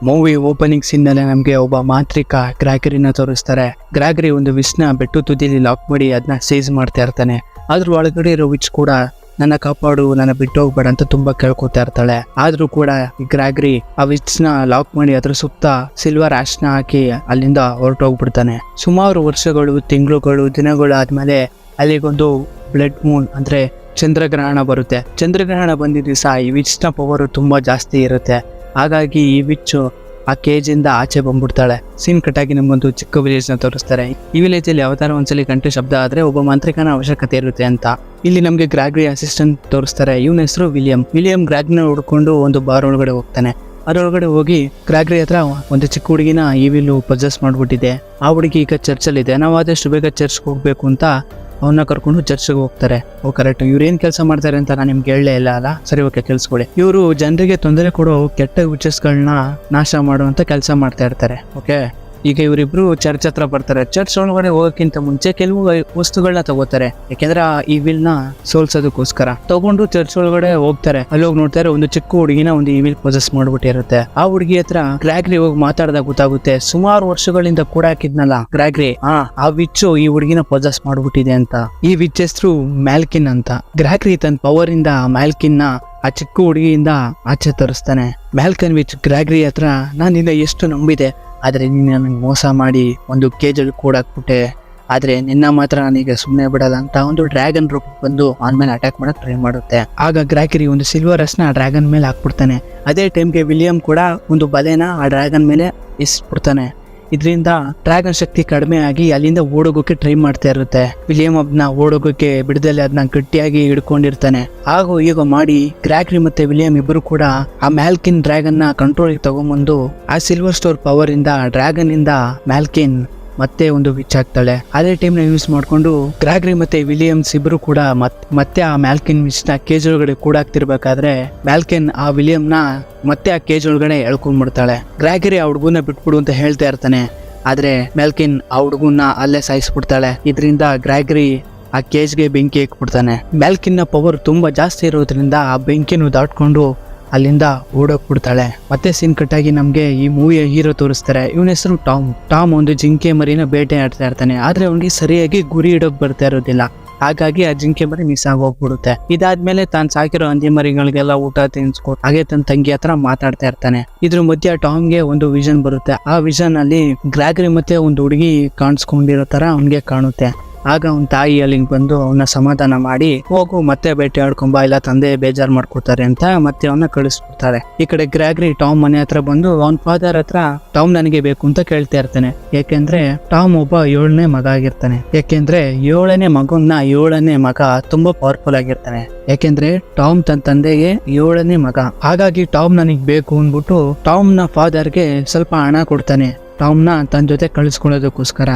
Movie opening scene ನಲ್ಲಿ ನಮ್ಗೆ ಒಬ್ಬ ಮಾಂತ್ರಿಕ ಗ್ರಾಗರಿನ ತೋರಿಸ್ತಾರೆ. ಗ್ರಾಗರಿ ಒಂದು ವಿಚ್ನ ಬೆಟ್ಟು ತುದಿಲಿ ಲಾಕ್ ಮಾಡಿ ಅದನ್ನ ಸೀಸ್ ಮಾಡ್ತಾ ಇರ್ತಾನೆ. ಅದ್ರ ಒಳಗಡೆ ಇರೋ ವಿಚ್ ಕೂಡ ನನ್ನ ಕಾಪಾಡು, ನನ್ನ ಬಿಟ್ಟು ಹೋಗ್ಬೇಡ ಅಂತ ತುಂಬಾ ಕೇಳ್ಕೊತಾ ಇರ್ತಾಳೆ. ಆದ್ರೂ ಕೂಡ ಈ ಗ್ರಾಗರಿ ಆ ವಿಚ್ ನ ಲಾಕ್ ಮಾಡಿ ಅದ್ರ ಸುತ್ತ ಸಿಲ್ವರ್ ಆಶ್ ನ ಹಾಕಿ ಅಲ್ಲಿಂದ ಹೊರಟೋಗ್ಬಿಡ್ತಾನೆ. ಸುಮಾರು ವರ್ಷಗಳು, ತಿಂಗಳುಗಳು, ದಿನಗಳು ಆದ್ಮೇಲೆ ಅಲ್ಲಿಗೊಂದು ಬ್ಲಡ್ ಮೂನ್ ಅಂದ್ರೆ ಚಂದ್ರಗ್ರಹಣ ಬರುತ್ತೆ. ಚಂದ್ರಗ್ರಹಣ ಬಂದಿದ್ದ ದಿವಸ ಈ ವಿಚ್ ನ ಪವರ್ ತುಂಬಾ ಜಾಸ್ತಿ ಇರುತ್ತೆ. ಹಾಗಾಗಿ ಈ ವಿಚ್ ಆ ಕೇಜ್ ಇಂದ ಆಚೆ ಬಂದ್ಬಿಡ್ತಾಳೆ. ಸೀನ್ ಕಟ್ಟಾಗಿ ನಮ್ಗೊಂದು ಚಿಕ್ಕ ವಿಲೇಜ್ ನ ತೋರಿಸ್ತಾರೆ. ಈ ವಿಲೇಜ್ ಅಲ್ಲಿ ಯಾವತ್ತಾರ ಒಂದ್ಸಲಿ ಗಂಟೆ ಶಬ್ದ ಆದ್ರೆ ಒಬ್ಬ ಮಾಂತ್ರಿಕನ ಅವಶ್ಯಕತೆ ಇರುತ್ತೆ ಅಂತ. ಇಲ್ಲಿ ನಮ್ಗೆ ಗ್ರಾಗರಿ ಅಸಿಸ್ಟೆಂಟ್ ತೋರಿಸ್ತಾರೆ. ಇವನ ಹೆಸರು ವಿಲಿಯಂ ಗ್ರಾಗ್ನ ಹುಡ್ಕೊಂಡು ಒಂದು ಬಾರ್ ಒಳಗಡೆ ಹೋಗ್ತಾನೆ. ಅದರೊಳಗಡೆ ಹೋಗಿ ಗ್ರಾಗರಿ ಹತ್ರ ಒಂದು ಚಿಕ್ಕ ಹುಡುಗಿನ ಈವಿಲ್ ಪಜೆಸ್ ಮಾಡ್ಬಿಟ್ಟಿದೆ. ಆ ಹುಡುಗಿ ಈಗ ಚರ್ಚಲ್ಲಿದೆ. ನಾವು ಆದಷ್ಟು ಬೇಗ ಚರ್ಚ್ಗೆ ಹೋಗ್ಬೇಕು ಅಂತ ಅವನ್ನ ಕರ್ಕೊಂಡು ಚರ್ಚ್ಗೆ ಹೋಗ್ತಾರೆ. ಓ ಕರೆಕ್ಟ್, ಇವ್ರು ಏನ್ ಕೆಲಸ ಮಾಡ್ತಾರೆ ಅಂತ ನಾನು ನಿಮ್ಗೆ ಹೇಳಲೇ ಇಲ್ಲ ಅಲ್ಲ. ಸರಿ, ಓಕೆ, ಕೇಳಿಸ್ಕೊಳ್ಳಿ. ಇವರು ಜನರಿಗೆ ತೊಂದರೆ ಕೊಡೋ ಕೆಟ್ಟ ವಿಚಸ್ಗಳನ್ನ ನಾಶ ಮಾಡುವಂತ ಕೆಲಸ ಮಾಡ್ತಾ ಇರ್ತಾರೆ. ಓಕೆ, ಈಗ ಇವರಿಬ್ರು ಚರ್ಚ್ ಹತ್ರ ಬರ್ತಾರೆ. ಚರ್ಚ್ ಒಳಗಡೆ ಹೋಗೋಕ್ಕಿಂತ ಮುಂಚೆ ಕೆಲವು ವಸ್ತುಗಳನ್ನ ತಗೋತಾರೆ. ಯಾಕೆಂದ್ರೆ ಈ ವಿಲ್ ನ ಸೋಲ್ಸೋದಕ್ಕೋಸ್ಕರ ತಗೊಂಡು ಚರ್ಚ್ ಒಳಗಡೆ ಹೋಗ್ತಾರೆ. ಅಲ್ಲಿ ಹೋಗಿ ನೋಡ್ತಾರೆ, ಒಂದು ಚಿಕ್ಕ ಹುಡುಗಿನ ಒಂದು ಈ ವಿಲ್ ಪೊಸೆಸ್ ಮಾಡ್ಬಿಟ್ಟಿರುತ್ತೆ. ಆ ಹುಡುಗಿ ಹತ್ರ ಗ್ರಾಗರಿ ಹೋಗಿ ಮಾತಾಡಿದಾಗ ಗೊತ್ತಾಗುತ್ತೆ, ಸುಮಾರು ವರ್ಷಗಳಿಂದ ಕೂಡ ಹಾಕಿದ್ನಲ್ಲ ಗ್ರಾಗರಿ, ಆ ವಿಚ್ಚು ಈ ಹುಡುಗಿನ ಪೊಸೆಸ್ ಮಾಡ್ಬಿಟ್ಟಿದೆ ಅಂತ. ಈ ವಿಚ್ ಹೆಸರು ಮ್ಯಾಲ್ಕಿನ್ ಅಂತ. ಗ್ರಾಗರಿ ತನ್ನ ಪವರ್ ಇಂದ ಮ್ಯಾಲ್ಕಿನ್ ನ ಆ ಚಿಕ್ಕ ಹುಡುಗಿಯಿಂದ ಆಚೆ ತರಿಸ್ತಾನೆ. ಮ್ಯಾಲ್ಕನ್ ವಿಚ್ ಗ್ರಾಗರಿ ಹತ್ರ, ನಾನು ನಿನ್ನ ಎಷ್ಟು ನಂಬಿದೆ, ಆದ್ರೆ ನೀನು ನನಗೆ ಮೋಸ ಮಾಡಿ ಒಂದು ಕೇಜಲ್ಲಿ ಕೂಡಾಕ್ಬಿಟ್ಟೆ, ಆದ್ರೆ ನಿನ್ನ ಮಾತ್ರ ನಾನೀಗ ಸುಮ್ಮನೆ ಬಿಡಲ್ಲ ಅಂತ ಒಂದು ಡ್ರ್ಯಾಗನ್ ರೂಪ ಬಂದು ಅವನ ಮೇಲೆ ಅಟ್ಯಾಕ್ ಮಾಡಕ್ ಟ್ರೈ ಮಾಡುತ್ತೆ. ಆಗ ಗ್ರಾಗರಿ ಒಂದು ಸಿಲ್ವರ್ ಅಸ್ನ ಆ ಡ್ರ್ಯಾಗನ್ ಮೇಲೆ ಹಾಕ್ಬಿಡ್ತಾನೆ. ಅದೇ ಟೈಮ್ಗೆ ವಿಲಿಯಂ ಕೂಡ ಒಂದು ಬಲೆನ ಆ ಡ್ರ್ಯಾಗನ್ ಮೇಲೆ ಇಸ್ಬಿಡ್ತಾನೆ. ಇದರಿಂದ ಡ್ರ್ಯಾಗನ್ ಶಕ್ತಿ ಕಡಿಮೆ ಆಗಿ ಅಲ್ಲಿಂದ ಓಡೋಗೋಕೆ ಟ್ರೈ ಮಾಡ್ತಾ ಇರುತ್ತೆ. ವಿಲಿಯಂ ಅದನ್ನ ಓಡೋಗೋಕೆ ಬಿಡದಲ್ಲಿ ಅದನ್ನ ಗಟ್ಟಿಯಾಗಿ ಹಿಡ್ಕೊಂಡಿರ್ತಾನೆ. ಹಾಗೂ ಈಗ ಮಾಡಿ ಗ್ರಾಗರಿ ಮತ್ತೆ ವಿಲಿಯಂ ಇಬ್ಬರು ಕೂಡ ಆ ಮ್ಯಾಲ್ಕಿನ್ ಡ್ರ್ಯಾಗನ್ ನ ಕಂಟ್ರೋಲ್ ತಗೊಂಡ್ಬಂದು ಆ ಸಿಲ್ವರ್ ಸ್ಟೋರ್ ಪವರ್ ಇಂದ ಡ್ರ್ಯಾಗನ್ ಇಂದ ಮ್ಯಾಲ್ಕಿನ್ ಮತ್ತೆ ಒಂದು ವಿಚ್ ಆಗ್ತಾಳೆ. ಅದೇ ಟೈಮ್ ನ ಯೂಸ್ ಮಾಡ್ಕೊಂಡು ಗ್ರಾಗರಿ ಮತ್ತೆ ವಿಲಿಯಮ್ಸ್ ಇಬ್ರು ಕೂಡ ಮತ್ತೆ ಆ ಮ್ಯಾಲ್ಕಿನ್ ವಿಚ್ ನ ಕೇಜ್ ಒಳಗಡೆ ಕೂಡಾಕ್ತಿರ್ಬೇಕಾದ್ರೆ ಮ್ಯಾಲ್ಕಿನ್ ಆ ವಿಲಿಯಂ ನ ಮತ್ತೆ ಆ ಕೇಜ್ ಒಳಗಡೆ ಎಳ್ಕೊಂಡ್ಬಿಡ್ತಾಳೆ. ಗ್ರಾಗರಿ ಆ ಹುಡುಗನ ಬಿಟ್ಬಿಡು ಅಂತ ಹೇಳ್ತಾ ಇರ್ತಾನೆ. ಆದ್ರೆ ಮ್ಯಾಲ್ಕಿನ್ ಆ ಹುಡುಗನ ಅಲ್ಲೇ ಸಾಯಿಸ್ಬಿಡ್ತಾಳೆ. ಇದರಿಂದ ಗ್ರಾಗರಿ ಆ ಕೇಜ್ಗೆ ಬೆಂಕಿ ಹಾಕ್ಬಿಡ್ತಾನೆ. ಮ್ಯಾಲ್ಕಿನ್ ನ ಪವರ್ ತುಂಬಾ ಜಾಸ್ತಿ ಇರೋದ್ರಿಂದ ಆ ಬೆಂಕಿಯನ್ನು ದಾಟ್ಕೊಂಡು ಅಲ್ಲಿಂದ ಓಡೋಗ್ಬಿಡ್ತಾಳೆ. ಮತ್ತೆ ಸೀನ್ ಕಟ್ಟಾಗಿ ನಮ್ಗೆ ಈ ಮೂವಿಯ ಹೀರೋ ತೋರಿಸ್ತಾರೆ. ಇವನ ಹೆಸರು ಟಾಮ್ ಒಂದು ಜಿಂಕೆ ಮರಿನ ಬೇಟೆ ಆಡ್ತಾ ಇರ್ತಾನೆ. ಆದ್ರೆ ಅವನಿಗೆ ಸರಿಯಾಗಿ ಗುರಿ ಇಡೋಕ್ ಬರ್ತಾ ಇರೋದಿಲ್ಲ. ಹಾಗಾಗಿ ಆ ಜಿಂಕೆ ಮರಿ ಮಿಸ್ ಆಗೋಗ್ಬಿಡುತ್ತೆ. ಇದಾದ್ಮೇಲೆ ತಾನು ಸಾಕಿರೋ ಹಂದಿ ಮರಿಗಳಿಗೆಲ್ಲ ಊಟ ತಿನ್ಸ್ಕೊಟ್ಟು ಹಾಗೆ ತನ್ನ ತಂಗಿ ಹತ್ರ ಮಾತಾಡ್ತಾ ಇರ್ತಾನೆ. ಇದ್ರ ಮಧ್ಯ ಟಾಮ್ಗೆ ಒಂದು ವಿಷನ್ ಬರುತ್ತೆ. ಆ ವಿಷನ್ ಅಲ್ಲಿ ಗ್ರಾಗರಿ ಮತ್ತೆ ಒಂದು ಹುಡುಗಿ ಕಾಣಿಸ್ಕೊಂಡಿರೋ ತರ ಅವನ್ಗೆ ಕಾಣುತ್ತೆ. ಆಗ ಅವನ ತಾಯಿ ಅಲ್ಲಿಗೆ ಬಂದು ಅವನ ಸಮಾಧಾನ ಮಾಡಿ, ಹೋಗು ಮತ್ತೆ ಬೇಟೆ ಆಡ್ಕೊಂಬ, ಇಲ್ಲ ತಂದೆ ಬೇಜಾರ್ ಮಾಡ್ಕೊತಾರೆ ಅಂತ ಮತ್ತೆ ಅವನ್ನ ಕಳಿಸ್ಬಿಡ್ತಾರೆ. ಈ ಕಡೆ ಗ್ರಾಗರಿ ಟಾಮ್ ಮನೆ ಹತ್ರ ಬಂದು ಅವನ ಫಾದರ್ ಹತ್ರ ಟಾಮ್ ನನಗೆ ಬೇಕು ಅಂತ ಕೇಳ್ತಾ ಇರ್ತಾನೆ. ಯಾಕೆಂದ್ರೆ ಟಾಮ್ ಒಬ್ಬ 7ನೇ ಮಗ ಆಗಿರ್ತಾನೆ. ಯಾಕೆಂದ್ರೆ 7ನೇ ಮಗ ತುಂಬಾ ಪವರ್ಫುಲ್ ಆಗಿರ್ತಾನೆ. ಯಾಕೆಂದ್ರೆ ಟಾಮ್ ತನ್ನ ತಂದೆಗೆ 7ನೇ ಮಗ. ಹಾಗಾಗಿ ಟಾಮ್ ನನಗ್ ಬೇಕು ಅಂದ್ಬಿಟ್ಟು ಟಾಮ್ ನ ಫಾದರ್ಗೆ ಸ್ವಲ್ಪ ಹಣ ಕೊಡ್ತಾನೆ, ಟಾಮ್ ನ ತನ್ನ ಜೊತೆ ಕಳಿಸ್ಕೊಳ್ಳೋದಕ್ಕೋಸ್ಕರ.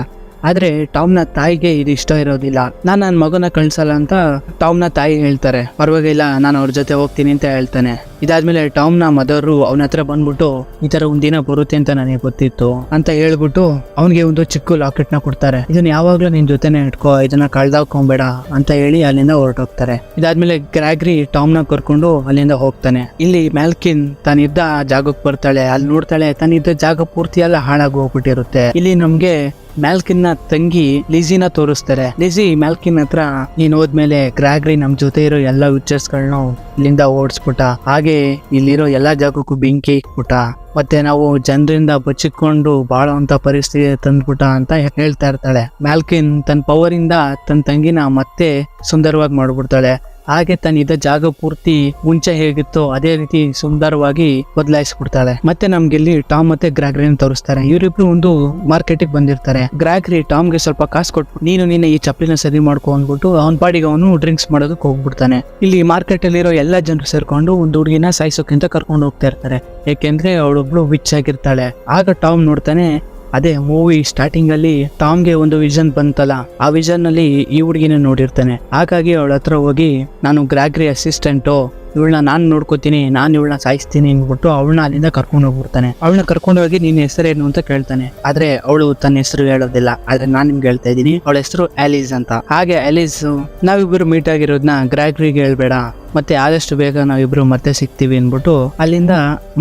ಆದ್ರೆ ಟಾಮ್ ನ ತಾಯಿಗೆ ಇದು ಇಷ್ಟ ಇರೋದಿಲ್ಲ. ನಾನು ನನ್ನ ಮಗನ ಕಳ್ಸಲ್ಲ ಅಂತ ಟಾಮ್ ನ ತಾಯಿ ಹೇಳ್ತಾರೆ. ಪರವಾಗಿಲ್ಲ, ನಾನು ಅವ್ರ ಜೊತೆ ಹೋಗ್ತೀನಿ ಅಂತ ಹೇಳ್ತಾನೆ. ಇದಾದ್ಮೇಲೆ ಟಾಮ್ ನ ಮದರು ಅವನ ಹತ್ರ ಬಂದ್ಬಿಟ್ಟು, ಈ ತರ ಒಂದಿನ ಬರುತ್ತೆ ಅಂತ ನನಗೆ ಗೊತ್ತಿತ್ತು ಅಂತ ಹೇಳ್ಬಿಟ್ಟು ಅವನಿಗೆ ಒಂದು ಚಿಕ್ಕ ಲಾಕೆಟ್ ನ ಕೊಡ್ತಾರೆ. ಇದನ್ನ ಯಾವಾಗ್ಲೂ ನಿನ್ ಜೊತೆನೆ ಇಟ್ಕೋ, ಇದನ್ನ ಕಳ್ದಾಕೊಂಬೇಡ ಅಂತ ಹೇಳಿ ಅಲ್ಲಿಂದ ಹೊರಟೋಗ್ತಾರೆ. ಇದಾದ್ಮೇಲೆ ಗ್ರಾಗರಿ ಟಾಮ್ ನ ಕರ್ಕೊಂಡು ಅಲ್ಲಿಂದ ಹೋಗ್ತಾನೆ. ಇಲ್ಲಿ ಮ್ಯಾಲ್ಕಿನ್ ತಾನಿದ್ದ ಜಾಗಕ್ಕೆ ಬರ್ತಾಳೆ. ಅಲ್ಲಿ ನೋಡ್ತಾಳೆ, ತಾನಿದ್ದ ಜಾಗ ಪೂರ್ತಿ ಎಲ್ಲ ಹಾಳಾಗಿ ಹೋಗ್ಬಿಟ್ಟಿರುತ್ತೆ. ಇಲ್ಲಿ ನಮ್ಗೆ ಮ್ಯಾಲ್ಕಿನ್ ನ ತಂಗಿ ಲಿಜಿನ ತೋರಿಸ್ತಾರೆ. ಲಿಜಿ ಮ್ಯಾಲ್ಕಿನ್ ಹತ್ರ, ನೀನ್ ಹೋದ್ಮೇಲೆ ಗ್ರಾಗರಿ ನಮ್ ಜೊತೆ ಇರೋ ಎಲ್ಲಾ ವಿಚರ್ಸ್ ಗಳನ್ನ ಇಲ್ಲಿಂದ ಓಡಿಸ್ಬಿಟ್ಟ, ಹಾಗೆ ಇಲ್ಲಿರೋ ಎಲ್ಲಾ ಜಾಗಕ್ಕೂ ಬೆಂಕಿ ಇಕ್ಬಿಟ್ಟ, ಮತ್ತೆ ನಾವು ಜನರಿಂದ ಬಚ್ಚಿಕೊಂಡು ಬಾಳುವಂತ ಪರಿಸ್ಥಿತಿ ತಂದ್ಬಿಟ್ಟ ಅಂತ ಹೇಳ್ತಾ ಇರ್ತಾಳೆ. ಮ್ಯಾಲ್ಕಿನ್ ತನ್ನ ಪವರ್ ಇಂದ ತನ್ನ ತಂಗಿನ ಮತ್ತೆ ಸುಂದರವಾಗಿ ಮಾಡ್ಬಿಡ್ತಾಳೆ. ಹಾಗೆ ತನ್ನಿದ್ದ ಜಾಗ ಪೂರ್ತಿ ಮುಂಚೆ ಹೇಗಿತ್ತು ಅದೇ ರೀತಿ ಸುಂದರವಾಗಿ ಬದಲಾಯಿಸ್ಬಿಡ್ತಾಳೆ. ಮತ್ತೆ ನಮ್ಗೆ ಇಲ್ಲಿ ಟಾಮ್ ಮತ್ತೆ ಗ್ರಾಗರಿನ ತೋರಿಸ್ತಾರೆ. ಇವರಿಬ್ರು ಒಂದು ಮಾರ್ಕೆಟಿಗೆ ಬಂದಿರ್ತಾರೆ. ಗ್ರಾಗರಿ ಟಾಮ್ಗೆ ಸ್ವಲ್ಪ ಕಾಸು ಕೊಟ್ಬಿಟ್ಟು, ನೀನು ನಿನ್ನ ಈ ಚಪ್ಪಲಿನ ಸರಿ ಮಾಡ್ಕೊ ಅಂದ್ಬಿಟ್ಟು ಅವನ ಪಾಡಿಗೆ ಅವನು ಡ್ರಿಂಕ್ಸ್ ಮಾಡೋದಕ್ಕೆ ಹೋಗ್ಬಿಡ್ತಾನೆ. ಇಲ್ಲಿ ಮಾರ್ಕೆಟ್ ಅಲ್ಲಿರೋ ಎಲ್ಲಾ ಜನರು ಸೇರ್ಕೊಂಡು ಒಂದು ಹುಡುಗಿನ ಸಾಯಿಸೋಕ್ಕಿಂತ ಕರ್ಕೊಂಡು ಹೋಗ್ತಾ ಇರ್ತಾರೆ. ಯಾಕೆಂದ್ರೆ ಅವಳೊಬ್ಳು ವಿಚ್ ಆಗಿರ್ತಾಳೆ. ಆಗ ಟಾಮ್ ನೋಡ್ತಾನೆ, ಅದೇ ಮೂವಿ ಸ್ಟಾರ್ಟಿಂಗ್ ಅಲ್ಲಿ ಟಾಮ್ಗೆ ಒಂದು ವಿಷನ್ ಬಂತಲ್ಲ, ಆ ವಿಷನ್ ಅಲ್ಲಿ ಈ ಹುಡುಗಿನ ನೋಡಿರ್ತಾನೆ. ಹಾಗಾಗಿ ಅವಳ ಹತ್ರ ಹೋಗಿ, ನಾನು ಗ್ರಾಗರಿ ಅಸಿಸ್ಟೆಂಟು, ಇವಳನ್ನ ನಾನು ನೋಡ್ಕೋತೀನಿ, ನಾನು ಇವಳನ್ನ ಸಾಯಿಸ್ತೀನಿ ಅಂದ್ಬಿಟ್ಟು ಅವಳನ್ನ ಅಲ್ಲಿಂದ ಕರ್ಕೊಂಡು ಹೋಗ್ಬಿಡ್ತಾನೆ. ಅವಳನ್ನ ಕರ್ಕೊಂಡು ಹೋಗಿ ನಿನ್ನ ಹೆಸರೇನು ಅಂತ ಕೇಳ್ತಾನೆ. ಆದ್ರೆ ಅವಳು ತನ್ನ ಹೆಸರು ಹೇಳೋದಿಲ್ಲ. ಆದ್ರೆ ನಾನು ನಿಮ್ಗೆ ಹೇಳ್ತಾ ಇದ್ದೀನಿ, ಅವಳ ಹೆಸರು ಆಲಿಸ್ ಅಂತ. ಹಾಗೆ ಆಲಿಸ್, ನಾವಿಬ್ಬರು ಮೀಟ್ ಆಗಿರೋದನ್ನ ಗ್ರಾಗರಿಗೆ ಹೇಳ್ಬೇಡ, ಮತ್ತೆ ಆದಷ್ಟು ಬೇಗ ನಾವಿಬ್ರು ಮತ್ತೆ ಸಿಗ್ತೀವಿ ಅನ್ಬಿಟ್ಟು ಅಲ್ಲಿಂದ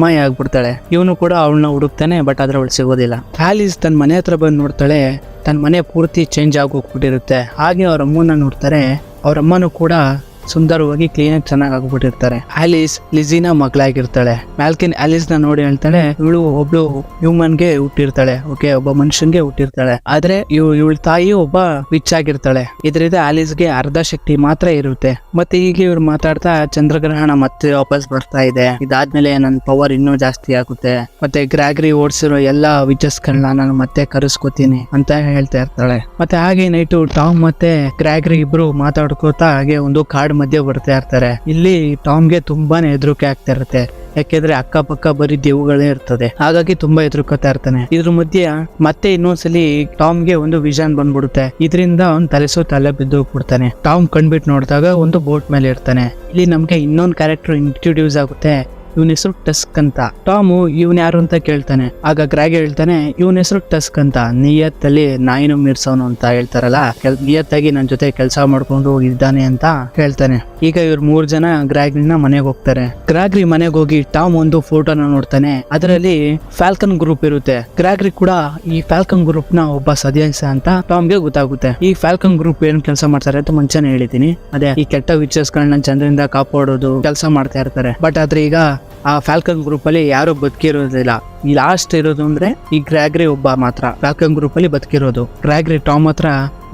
ಮಾಯ ಆಗ್ಬಿಡ್ತಾಳೆ. ಇವನು ಕೂಡ ಅವಳನ್ನ ಹುಡುಕ್ತಾನೆ, ಬಟ್ ಆದ್ರೆ ಅವಳು ಸಿಗೋದಿಲ್ಲ. ಆಲಿಸ್ ತನ್ನ ಮನೆ ಹತ್ರ ಬಂದು ನೋಡ್ತಾಳೆ, ತನ್ನ ಮನೆ ಪೂರ್ತಿ ಚೇಂಜ್ ಆಗೋಗ್ಬಿಟ್ಟಿರುತ್ತೆ. ಹಾಗೆ ಅವ್ರ ಅಮ್ಮನ ನೋಡ್ತಾರೆ, ಅವ್ರ ಅಮ್ಮನೂ ಕೂಡ ಸುಂದರವಾಗಿ ಕ್ಲೀನಾಗಿ ಚೆನ್ನಾಗಿ ಆಗ್ಬಿಟ್ಟಿರ್ತಾರೆ. ಆಲಿಸ್ ಲಿಜಿನ ಮಗಳಾಗಿರ್ತಾಳೆ. ಮ್ಯಾಲ್ಕಿನ್ ಆಲಿಸ್ ನ ನೋಡಿ ಹೇಳ್ತಾಳೆ, ಇವಳು ಒಬ್ಳು ಹ್ಯೂಮನ್ಗೆ ಹುಟ್ಟಿರ್ತಾಳೆ, ಓಕೆ, ಒಬ್ಬ ಮನುಷ್ಯನ್ಗೆ ಹುಟ್ಟಿರ್ತಾಳೆ. ಆದ್ರೆ ಇವಳ ತಾಯಿ ಒಬ್ಬ ವಿಚ್ ಆಗಿರ್ತಾಳೆ. ಇದರಿಂದ ಆಲಿಸ್ಗೆ ಅರ್ಧ ಶಕ್ತಿ ಮಾತ್ರ ಇರುತ್ತೆ. ಮತ್ತೆ ಈಗ ಇವ್ರು ಮಾತಾಡ್ತಾ, ಚಂದ್ರಗ್ರಹಣ ಮತ್ತೆ ವಾಪಸ್ ಬರ್ತಾ ಇದೆ, ಇದಾದ್ಮೇಲೆ ನನ್ನ ಪವರ್ ಇನ್ನೂ ಜಾಸ್ತಿ ಆಗುತ್ತೆ, ಮತ್ತೆ ಗ್ರಾಗ್ರಿ ಓಡಿಸಿರೋ ಎಲ್ಲಾ ವಿಚಸ್ಗಳನ್ನ ನಾನು ಮತ್ತೆ ಕರೆಸ್ಕೊತೀನಿ ಅಂತ ಹೇಳ್ತಾ ಇರ್ತಾಳೆ. ಮತ್ತೆ ಹಾಗೆ ನೈಟು ಟಾಮ್ ಮತ್ತೆ ಗ್ರಾಗ್ರಿ ಇಬ್ರು ಮಾತಾಡ್ಕೋತಾ ಹಾಗೆ ಒಂದು ಕಾಡ್ ಮಧ್ಯೆ ಬರ್ತಾ ಇರ್ತಾರೆ. ಇಲ್ಲಿ ಟಾಮ್ಗೆ ತುಂಬಾನೇ ಹೆದರಿಕೆ ಆಗ್ತಾ ಇರುತ್ತೆ, ಯಾಕೆಂದ್ರೆ ಅಕ್ಕಪಕ್ಕ ಬರೀ ದೇವುಗಳೇ ಇರ್ತದೆ, ಹಾಗಾಗಿ ತುಂಬಾ ಹೆದರ್ಕೋತಾ ಇರ್ತಾನೆ. ಇದ್ರ ಮಧ್ಯೆ ಮತ್ತೆ ಇನ್ನೊಂದ್ಸಲಿ ಟಾಮ್ಗೆ ಒಂದು ವಿಷನ್ ಬಂದ್ಬಿಡುತ್ತೆ. ಇದರಿಂದ ಅವ್ನ್ ತಲೆ ಬಿದ್ದು ಹೋಗ್ಬಿಡ್ತಾನೆ. ಟಾಮ್ ಕಣ್ಬಿಟ್ಟು ನೋಡಿದಾಗ ಒಂದು ಬೋಟ್ ಮೇಲೆ ಇರ್ತಾನೆ. ಇಲ್ಲಿ ನಮ್ಗೆ ಇನ್ನೊಂದು ಕ್ಯಾರೆಕ್ಟರ್ ಇಂಟ್ರೊಡ್ಯೂಸ್ ಆಗುತ್ತೆ, ಇವನ ಹೆಸರು ಟಸ್ಕ್ ಅಂತ. ಟಾಮು ಇವನ್ ಯಾರು ಅಂತ ಕೇಳ್ತಾನೆ. ಆಗ ಗ್ರಾಗ್ ಹೇಳ್ತಾನೆ, ಇವನ ಹೆಸರು ಟಸ್ಕ್ ಅಂತ, ನಿಯತ್ತಲ್ಲಿ ನಾಯಿನೂ ಮೀರ್ಸೋನು ಅಂತ ಹೇಳ್ತಾರಲ್ಲ, ನಿಯತ್ತಾಗಿ ನನ್ನ ಜೊತೆ ಕೆಲಸ ಮಾಡ್ಕೊಂಡು ಇದ್ದಾನೆ ಅಂತ ಹೇಳ್ತಾನೆ. ಈಗ ಇವ್ರು 3 ಜನ ಗ್ರಾಗ್ರಿನ ಮನೆಗೆ ಹೋಗ್ತಾರೆ. ಗ್ರಾಗ್ರಿ ಮನೆಗೆ ಹೋಗಿ ಟಾಮ್ ಒಂದು ಫೋಟೋನ ನೋಡ್ತಾನೆ. ಅದರಲ್ಲಿ ಫ್ಯಾಲ್ಕನ್ ಗ್ರೂಪ್ ಇರುತ್ತೆ. ಗ್ರಾಗ್ರಿ ಕೂಡ ಈ ಫ್ಯಾಲ್ಕನ್ ಗ್ರೂಪ್ ನ ಒಬ್ಬ ಸದಸ್ಯ ಅಂತ ಟಾಮ್ಗೆ ಗೊತ್ತಾಗುತ್ತೆ. ಈ ಫ್ಯಾಲ್ಕನ್ ಗ್ರೂಪ್ ಏನ್ ಕೆಲಸ ಮಾಡ್ತಾರೆ ಅಂತ ಮುಂಚೆನೆ ಹೇಳಿದ್ದೀನಿ. ಅದೇ ಈ ಕೆಟ್ಟ ವಿಚಸ್ಗಳನ್ನ ಚಂದ್ರದಿಂದ ಕಾಪಾಡೋದು ಕೆಲಸ ಮಾಡ್ತಾ ಇರ್ತಾರೆ. ಬಟ್ ಆದ್ರೆ ಈಗ ಆ ಫ್ಯಾಲ್ಕನ್ ಗ್ರೂಪ್ ಅಲ್ಲಿ ಯಾರು ಬದುಕಿರೋದಿಲ್ಲ. ಈ ಲಾಸ್ಟ್ ಇರೋದು ಅಂದ್ರೆ ಈ ಗ್ರಾಗ್ರಿ ಒಬ್ಬ ಮಾತ್ರ ಫ್ಯಾಲ್ಕನ್ ಗ್ರೂಪ್ ಅಲ್ಲಿ ಬದುಕಿರೋದು. ಗ್ರಾಗ್ರಿ ಟಾಮ್ ಹತ್ರ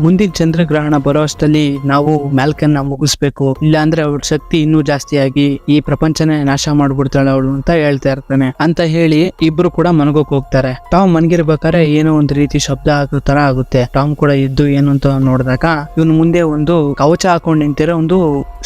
ಮುಂದಿನ ಚಂದ್ರಗ್ರಹಣ ಬರೋ ಅಷ್ಟಲ್ಲಿ ನಾವು ಮ್ಯಾಲ್ಕನ್ ನ ಮುಗಿಸ್ಬೇಕು, ಇಲ್ಲ ಅಂದ್ರೆ ಅವ್ರ ಶಕ್ತಿ ಇನ್ನೂ ಜಾಸ್ತಿ ಆಗಿ ಈ ಪ್ರಪಂಚನೇ ನಾಶ ಮಾಡ್ಬಿಡ್ತಾಳೆ ಅವಳು ಅಂತ ಹೇಳ್ತಾ ಇರ್ತಾನೆ. ಅಂತ ಹೇಳಿ ಇಬ್ರು ಕೂಡ ಮನಗೋಕ್ ಹೋಗ್ತಾರೆ. ಟಾಮ್ ಮನ್ಗಿರ್ಬೇಕಾದ್ರೆ ಏನೋ ಒಂದು ರೀತಿ ಶಬ್ದ ಆಗೋ ತರ ಆಗುತ್ತೆ. ಟಾಮ್ ಕೂಡ ಇದ್ದು ಏನು ಅಂತ ನೋಡಿದಾಗ ಇವನು ಮುಂದೆ ಒಂದು ಕವಚ ಹಾಕೊಂಡು ನಿಂತಿರೋ ಒಂದು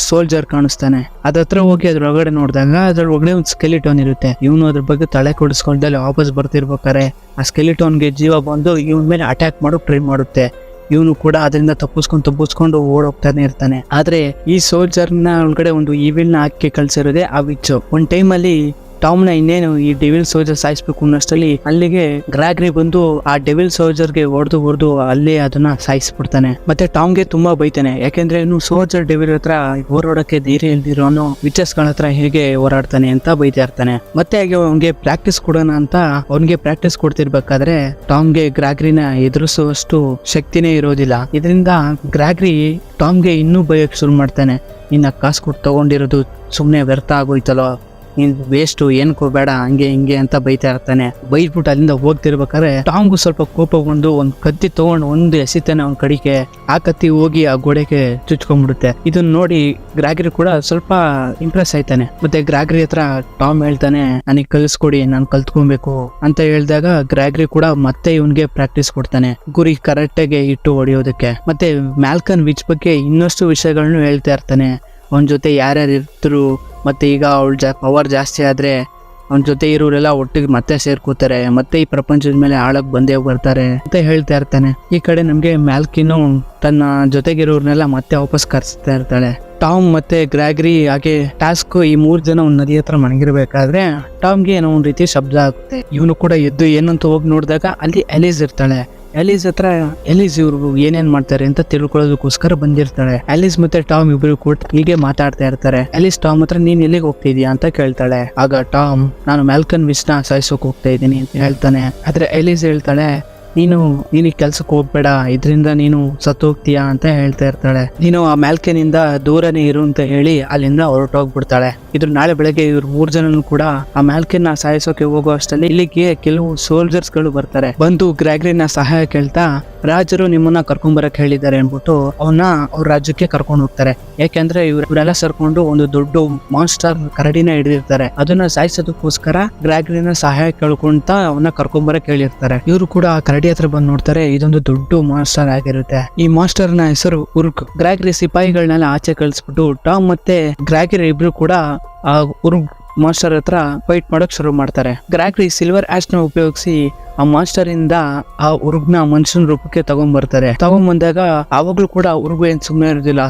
ಸೋಲ್ಜರ್ ಕಾಣಿಸ್ತಾನೆ. ಅದತ್ರ ಹೋಗಿ ಅದ್ರ ಒಳಗಡೆ ನೋಡಿದಾಗ ಅದ್ರ ಒಳಗಡೆ ಒಂದು ಸ್ಕೆಲಿಟೋನ್ ಇರುತ್ತೆ. ಇವನು ಅದ್ರ ಬಗ್ಗೆ ತಲೆ ಕೊಡಿಸ್ಕೊಂಡಲ್ಲಿ ವಾಪಸ್ ಬರ್ತಿರ್ಬೇಕಾರೆ ಆ ಸ್ಕೆಲಿಟೋನ್ಗೆ ಜೀವ ಬಂದು ಇವನ್ ಮೇಲೆ ಅಟ್ಯಾಕ್ ಮಾಡೋ ಟ್ರೈ ಮಾಡುತ್ತೆ. ಇವನು ಕೂಡ ಅದರಿಂದ ತಪ್ಪಿಸ್ಕೊಂಡು ಓಡೋಗ್ತಾನೆ ಇರ್ತಾನೆ. ಆದ್ರೆ ಈ ಸೋಲ್ಜರ್ ನ ಒಳಗಡೆ ಒಂದು ಈವಿಲ್ ನ ಹಾಕಿ ಕಳ್ಸಿರೋದೆ ಆ ವಿಚ್. ಒಂದ್ ಟೈಮ್ ಅಲ್ಲಿ ಟಾಮ್ನ ಇನ್ನೇನು ಈ ಡೆವಿಲ್ ಸೋಲ್ಜರ್ ಸಾಯಿಸ್ಬೇಕು ಅನ್ನೋಷ್ಟರಲ್ಲಿ ಅಲ್ಲಿಗೆ ಗ್ರಾಗ್ರಿ ಬಂದು ಆ ಡೆವಿಲ್ ಸೋಲ್ಜರ್ಗೆ ಹೊಡೆದು ಅಲ್ಲೇ ಅದನ್ನ ಸಾಯಿಸ್ಬಿಡ್ತಾನೆ. ಮತ್ತೆ ಟಾಮ್ಗೆ ತುಂಬಾ ಬೈತಾನೆ, ಯಾಕೆಂದ್ರೆ ಇನ್ನು ಸೋಲ್ಜರ್ ಡೆವಿಲ್ ಹತ್ರ ಹೋರಾಡಕ್ಕೆ ಧೈರ್ಯ ಇಲ್ದಿರೋನು ವಿಚಸ್ಗಳ ಹತ್ರ ಹೇಗೆ ಹೋರಾಡ್ತಾನೆ ಅಂತ ಬೈತಾ ಇರ್ತಾನೆ. ಮತ್ತೆ ಹಾಗೆ ಅವ್ನಿಗೆ ಪ್ರಾಕ್ಟೀಸ್ ಕೊಡೋಣ ಅಂತ ಅವ್ನಿಗೆ ಪ್ರಾಕ್ಟೀಸ್ ಕೊಡ್ತಿರ್ಬೇಕಾದ್ರೆ ಟಾಮ್ಗೆ ಗ್ರಾಗ್ರಿನ ಎದುರಿಸುವಷ್ಟು ಶಕ್ತಿನೇ ಇರೋದಿಲ್ಲ. ಇದರಿಂದ ಗ್ರಾಗ್ರಿ ಟಾಮ್ಗೆ ಇನ್ನೂ ಬೈಯಕ್ಕೆ ಶುರು ಮಾಡ್ತಾನೆ. ಇನ್ನ ಕಾಸು ಕೊಟ್ಟು ತಗೊಂಡಿರೋದು ಸುಮ್ನೆ ವ್ಯರ್ಥ ಆಗೋಯ್ತಲ್ಲೋ, ನೀನ್ ವೇಸ್ಟು, ಏನ್ಕೋ ಬೇಡ, ಹಂಗೆ ಹಿಂಗೆ ಅಂತ ಬೈತಾ ಇರ್ತಾನೆ. ಬೈದ್ಬಿಟ್ಟು ಅಲ್ಲಿಂದ ಹೋಗ್ತಿರ್ಬೇಕಾದ್ರೆ ಟಾಮ್ಗೂ ಸ್ವಲ್ಪ ಕೋಪ ಬಂದು ಒಂದ್ ಕತ್ತಿ ತಗೊಂಡು ಒಂದು ಎಸಿತಾನೆ ಅವ್ನ ಕಡಿಗೆ. ಆ ಕತ್ತಿ ಹೋಗಿ ಆ ಗೋಡೆಗೆ ಚುಚ್ಕೊಂಡ್ಬಿಡುತ್ತೆ. ಇದನ್ನ ನೋಡಿ ಗ್ರಾಗ್ರಿ ಕೂಡ ಸ್ವಲ್ಪ ಇಂಪ್ರೆಸ್ ಆಯ್ತಾನೆ. ಮತ್ತೆ ಗ್ರಾಗ್ರಿ ಹತ್ರ ಟಾಮ್ ಹೇಳ್ತಾನೆ, ನನಗೆ ಕಲಿಸ್ಕೊಡಿ, ನಾನು ಕಲ್ತ್ಕೊಬೇಕು ಅಂತ ಹೇಳಿದಾಗ ಗ್ರಾಗ್ರಿ ಕೂಡ ಮತ್ತೆ ಇವನ್ಗೆ ಪ್ರಾಕ್ಟೀಸ್ ಕೊಡ್ತಾನೆ, ಗುರಿ ಕರೆಕ್ಟಾಗಿ ಇಟ್ಟು ಹೊಡೆಯೋದಕ್ಕೆ. ಮತ್ತೆ ಮ್ಯಾಲ್ಕನ್ ವಿಚ್ ಬಗ್ಗೆ ಇನ್ನಷ್ಟು ವಿಷಯಗಳನ್ನು ಹೇಳ್ತಾ ಇರ್ತಾನೆ. ಅವನ ಜೊತೆ ಯಾರ್ಯಾರು ಇರ್ತರು, ಮತ್ತೆ ಈಗ ಅವಳ ಪವರ್ ಜಾಸ್ತಿ ಆದ್ರೆ ಅವನ ಜೊತೆ ಇರೋರೆಲ್ಲ ಒಟ್ಟಿಗೆ ಮತ್ತೆ ಸೇರ್ಕೋತಾರೆ, ಮತ್ತೆ ಈ ಪ್ರಪಂಚದ ಮೇಲೆ ಆಳಕ್ ಬಂದೇ ಬರ್ತಾರೆ ಅಂತ ಹೇಳ್ತಾ ಇರ್ತಾನೆ. ಈ ಕಡೆ ನಮ್ಗೆ ಮ್ಯಾಲ್ಕಿನು ತನ್ನ ಜೊತೆಗಿರೋರ್ನೆಲ್ಲ ಮತ್ತೆ ವಾಪಸ್ ಕರ್ಸ್ತಾ ಇರ್ತಾಳೆ. ಟಾಮ್ ಮತ್ತೆ ಗ್ರಾಗ್ರಿ ಹಾಗೆ ಟಾಸ್ಕ್ ಈ 3 ಜನ ಒಂದ್ ನದಿ ಹತ್ರ ಮಣಗಿರ್ಬೇಕಾದ್ರೆ ಟಾಮ್ಗೆ ಏನೋ ಒಂದ್ ರೀತಿ ಶಬ್ದ ಆಗುತ್ತೆ. ಇವನು ಕೂಡ ಎದ್ದು ಏನಂತ ಹೋಗಿ ನೋಡಿದಾಗ ಅಲ್ಲಿ ಎಲಿಸ್ ಇರ್ತಾಳೆ. ಎಲಿಸ್ ಹತ್ರ ಎಲಿಸ್ ಇವ್ರು ಏನೇನ್ ಮಾಡ್ತಾರೆ ಅಂತ ತಿಳ್ಕೊಳ್ಳೋದಕ್ಕೋಸ್ಕರ ಬಂದಿರ್ತಾಳೆ. ಎಲಿಸ್ ಮತ್ತೆ ಟಾಮ್ ಇಬ್ರು ಕೂಡ ಹೀಗೆ ಮಾತಾಡ್ತಾ ಇರ್ತಾರೆ. ಎಲಿಸ್ ಟಾಮ್ ಹತ್ರ ನೀನ್ ಎಲ್ಲಿಗೆ ಹೋಗ್ತಿದ್ಯಾ ಅಂತ ಕೇಳ್ತಾಳೆ. ಆಗ ಟಾಮ್ ನಾನು ಮ್ಯಾಲ್ಕನ್ ವಿಚ್ನ ಸಾಯಿಸೋಕ್ ಹೋಗ್ತಾ ಇದ್ದೀನಿ ಅಂತ ಹೇಳ್ತಾನೆ. ಆದ್ರೆ ಎಲಿಸ್ ಹೇಳ್ತಾಳೆ, ನೀನು ಕೆಲ್ಸಕ್ಕೆ ಹೋಗ್ಬೇಡ, ಇದರಿಂದ ನೀನು ಸತ್ತು ಹೋಗ್ತೀಯಾ ಅಂತ ಹೇಳ್ತಾ ಇರ್ತಾಳೆ. ನೀನು ಆ ಮ್ಯಾಲ್ಕನಿಂದ ದೂರನೇ ಇರು ಅಂತ ಹೇಳಿ ಅಲ್ಲಿಂದ ಹೊರಟೋಗ್ಬಿಡ್ತಾಳೆ. ಇದ್ರ ನಾಳೆ ಬೆಳಗ್ಗೆ ಇವ್ರು 3 ಜನನು ಕೂಡ ಆ ಮ್ಯಾಲ್ಕನ್ ಸಾಯಿಸೋಕೆ ಹೋಗೋ ಅಷ್ಟರಲ್ಲಿ ಇಲ್ಲಿಗೆ ಕೆಲವು ಸೋಲ್ಜರ್ಸ್ ಗಳು ಬರ್ತಾರೆ. ಬಂದು ಗ್ರಾಗ್ರಿನ ಸಹಾಯ ಕೇಳ್ತಾ, ರಾಜರು ನಿಮ್ಮನ್ನ ಕರ್ಕೊಂಡ್ಬರಕ್ ಹೇಳಿದ್ದಾರೆ ಅನ್ಬಿಟ್ಟು ಅವನ್ನ ಅವ್ರ ರಾಜ್ಯಕ್ಕೆ ಕರ್ಕೊಂಡು ಹೋಗ್ತಾರೆ. ಯಾಕೆಂದ್ರೆ ಇವರೆಲ್ಲ ಸೇರ್ಕೊಂಡು ಒಂದು ದೊಡ್ಡ ಮಾನ್ಸ್ಟರ್ ಕರಡಿನ ಹಿಡಿದಿರ್ತಾರೆ. ಅದನ್ನ ಸಾಯಿಸೋದಕ್ಕೋಸ್ಕರ ಗ್ರಾಗ್ರಿನ ಸಹಾಯ ಕೇಳ್ಕೊಂತ ಅವನ್ನ ಕರ್ಕೊಂಡ್ಬರಕ್ ಹೇಳಿರ್ತಾರೆ. ಇವರು ಕೂಡ ಆ ಕರಡಿ ಹತ್ರ ಬಂದು ನೋಡ್ತಾರೆ. ಇದೊಂದು ದೊಡ್ಡ ಮಾನ್ಸ್ಟರ್ ಆಗಿರುತ್ತೆ. ಈ ಮಾನ್ಸ್ಟರ್ ನ ಹೆಸರು ಉರ್ಕ್. ಗ್ರಾಗ್ರಿ ಸಿಪಾಯಿಗಳನ್ನೆಲ್ಲ ಆಚೆ ಕಳಿಸ್ಬಿಟ್ಟು ಟಾಮ್ ಮತ್ತೆ ಗ್ರಾಗ್ರಿ ಇಬ್ರು ಕೂಡ ಆ ಮಾಸ್ಟರ್ ಹತ್ರ ಫೈಟ್ ಮಾಡಕ್ ಶುರು ಮಾಡ್ತಾರೆ. ಗ್ರಾಗ್ರಿ ಸಿಲ್ವರ್ ಆಶ್ ನ ಉಪಯೋಗಿಸಿ ಆ ಮಾಸ್ಟರ್ ಇಂದ ಆ ಉರುಗ್ನ ಮನುಷ್ಯನ ರೂಪಕ್ಕೆ ತಗೊಂಡ್ಬಂದಾಗ ಅವಾಗ್ಲೂ ಕೂಡ ಉರುಗು ಏನ್ ಸುಮ್ಮನೆ ಇರೋದಿಲ್ಲ,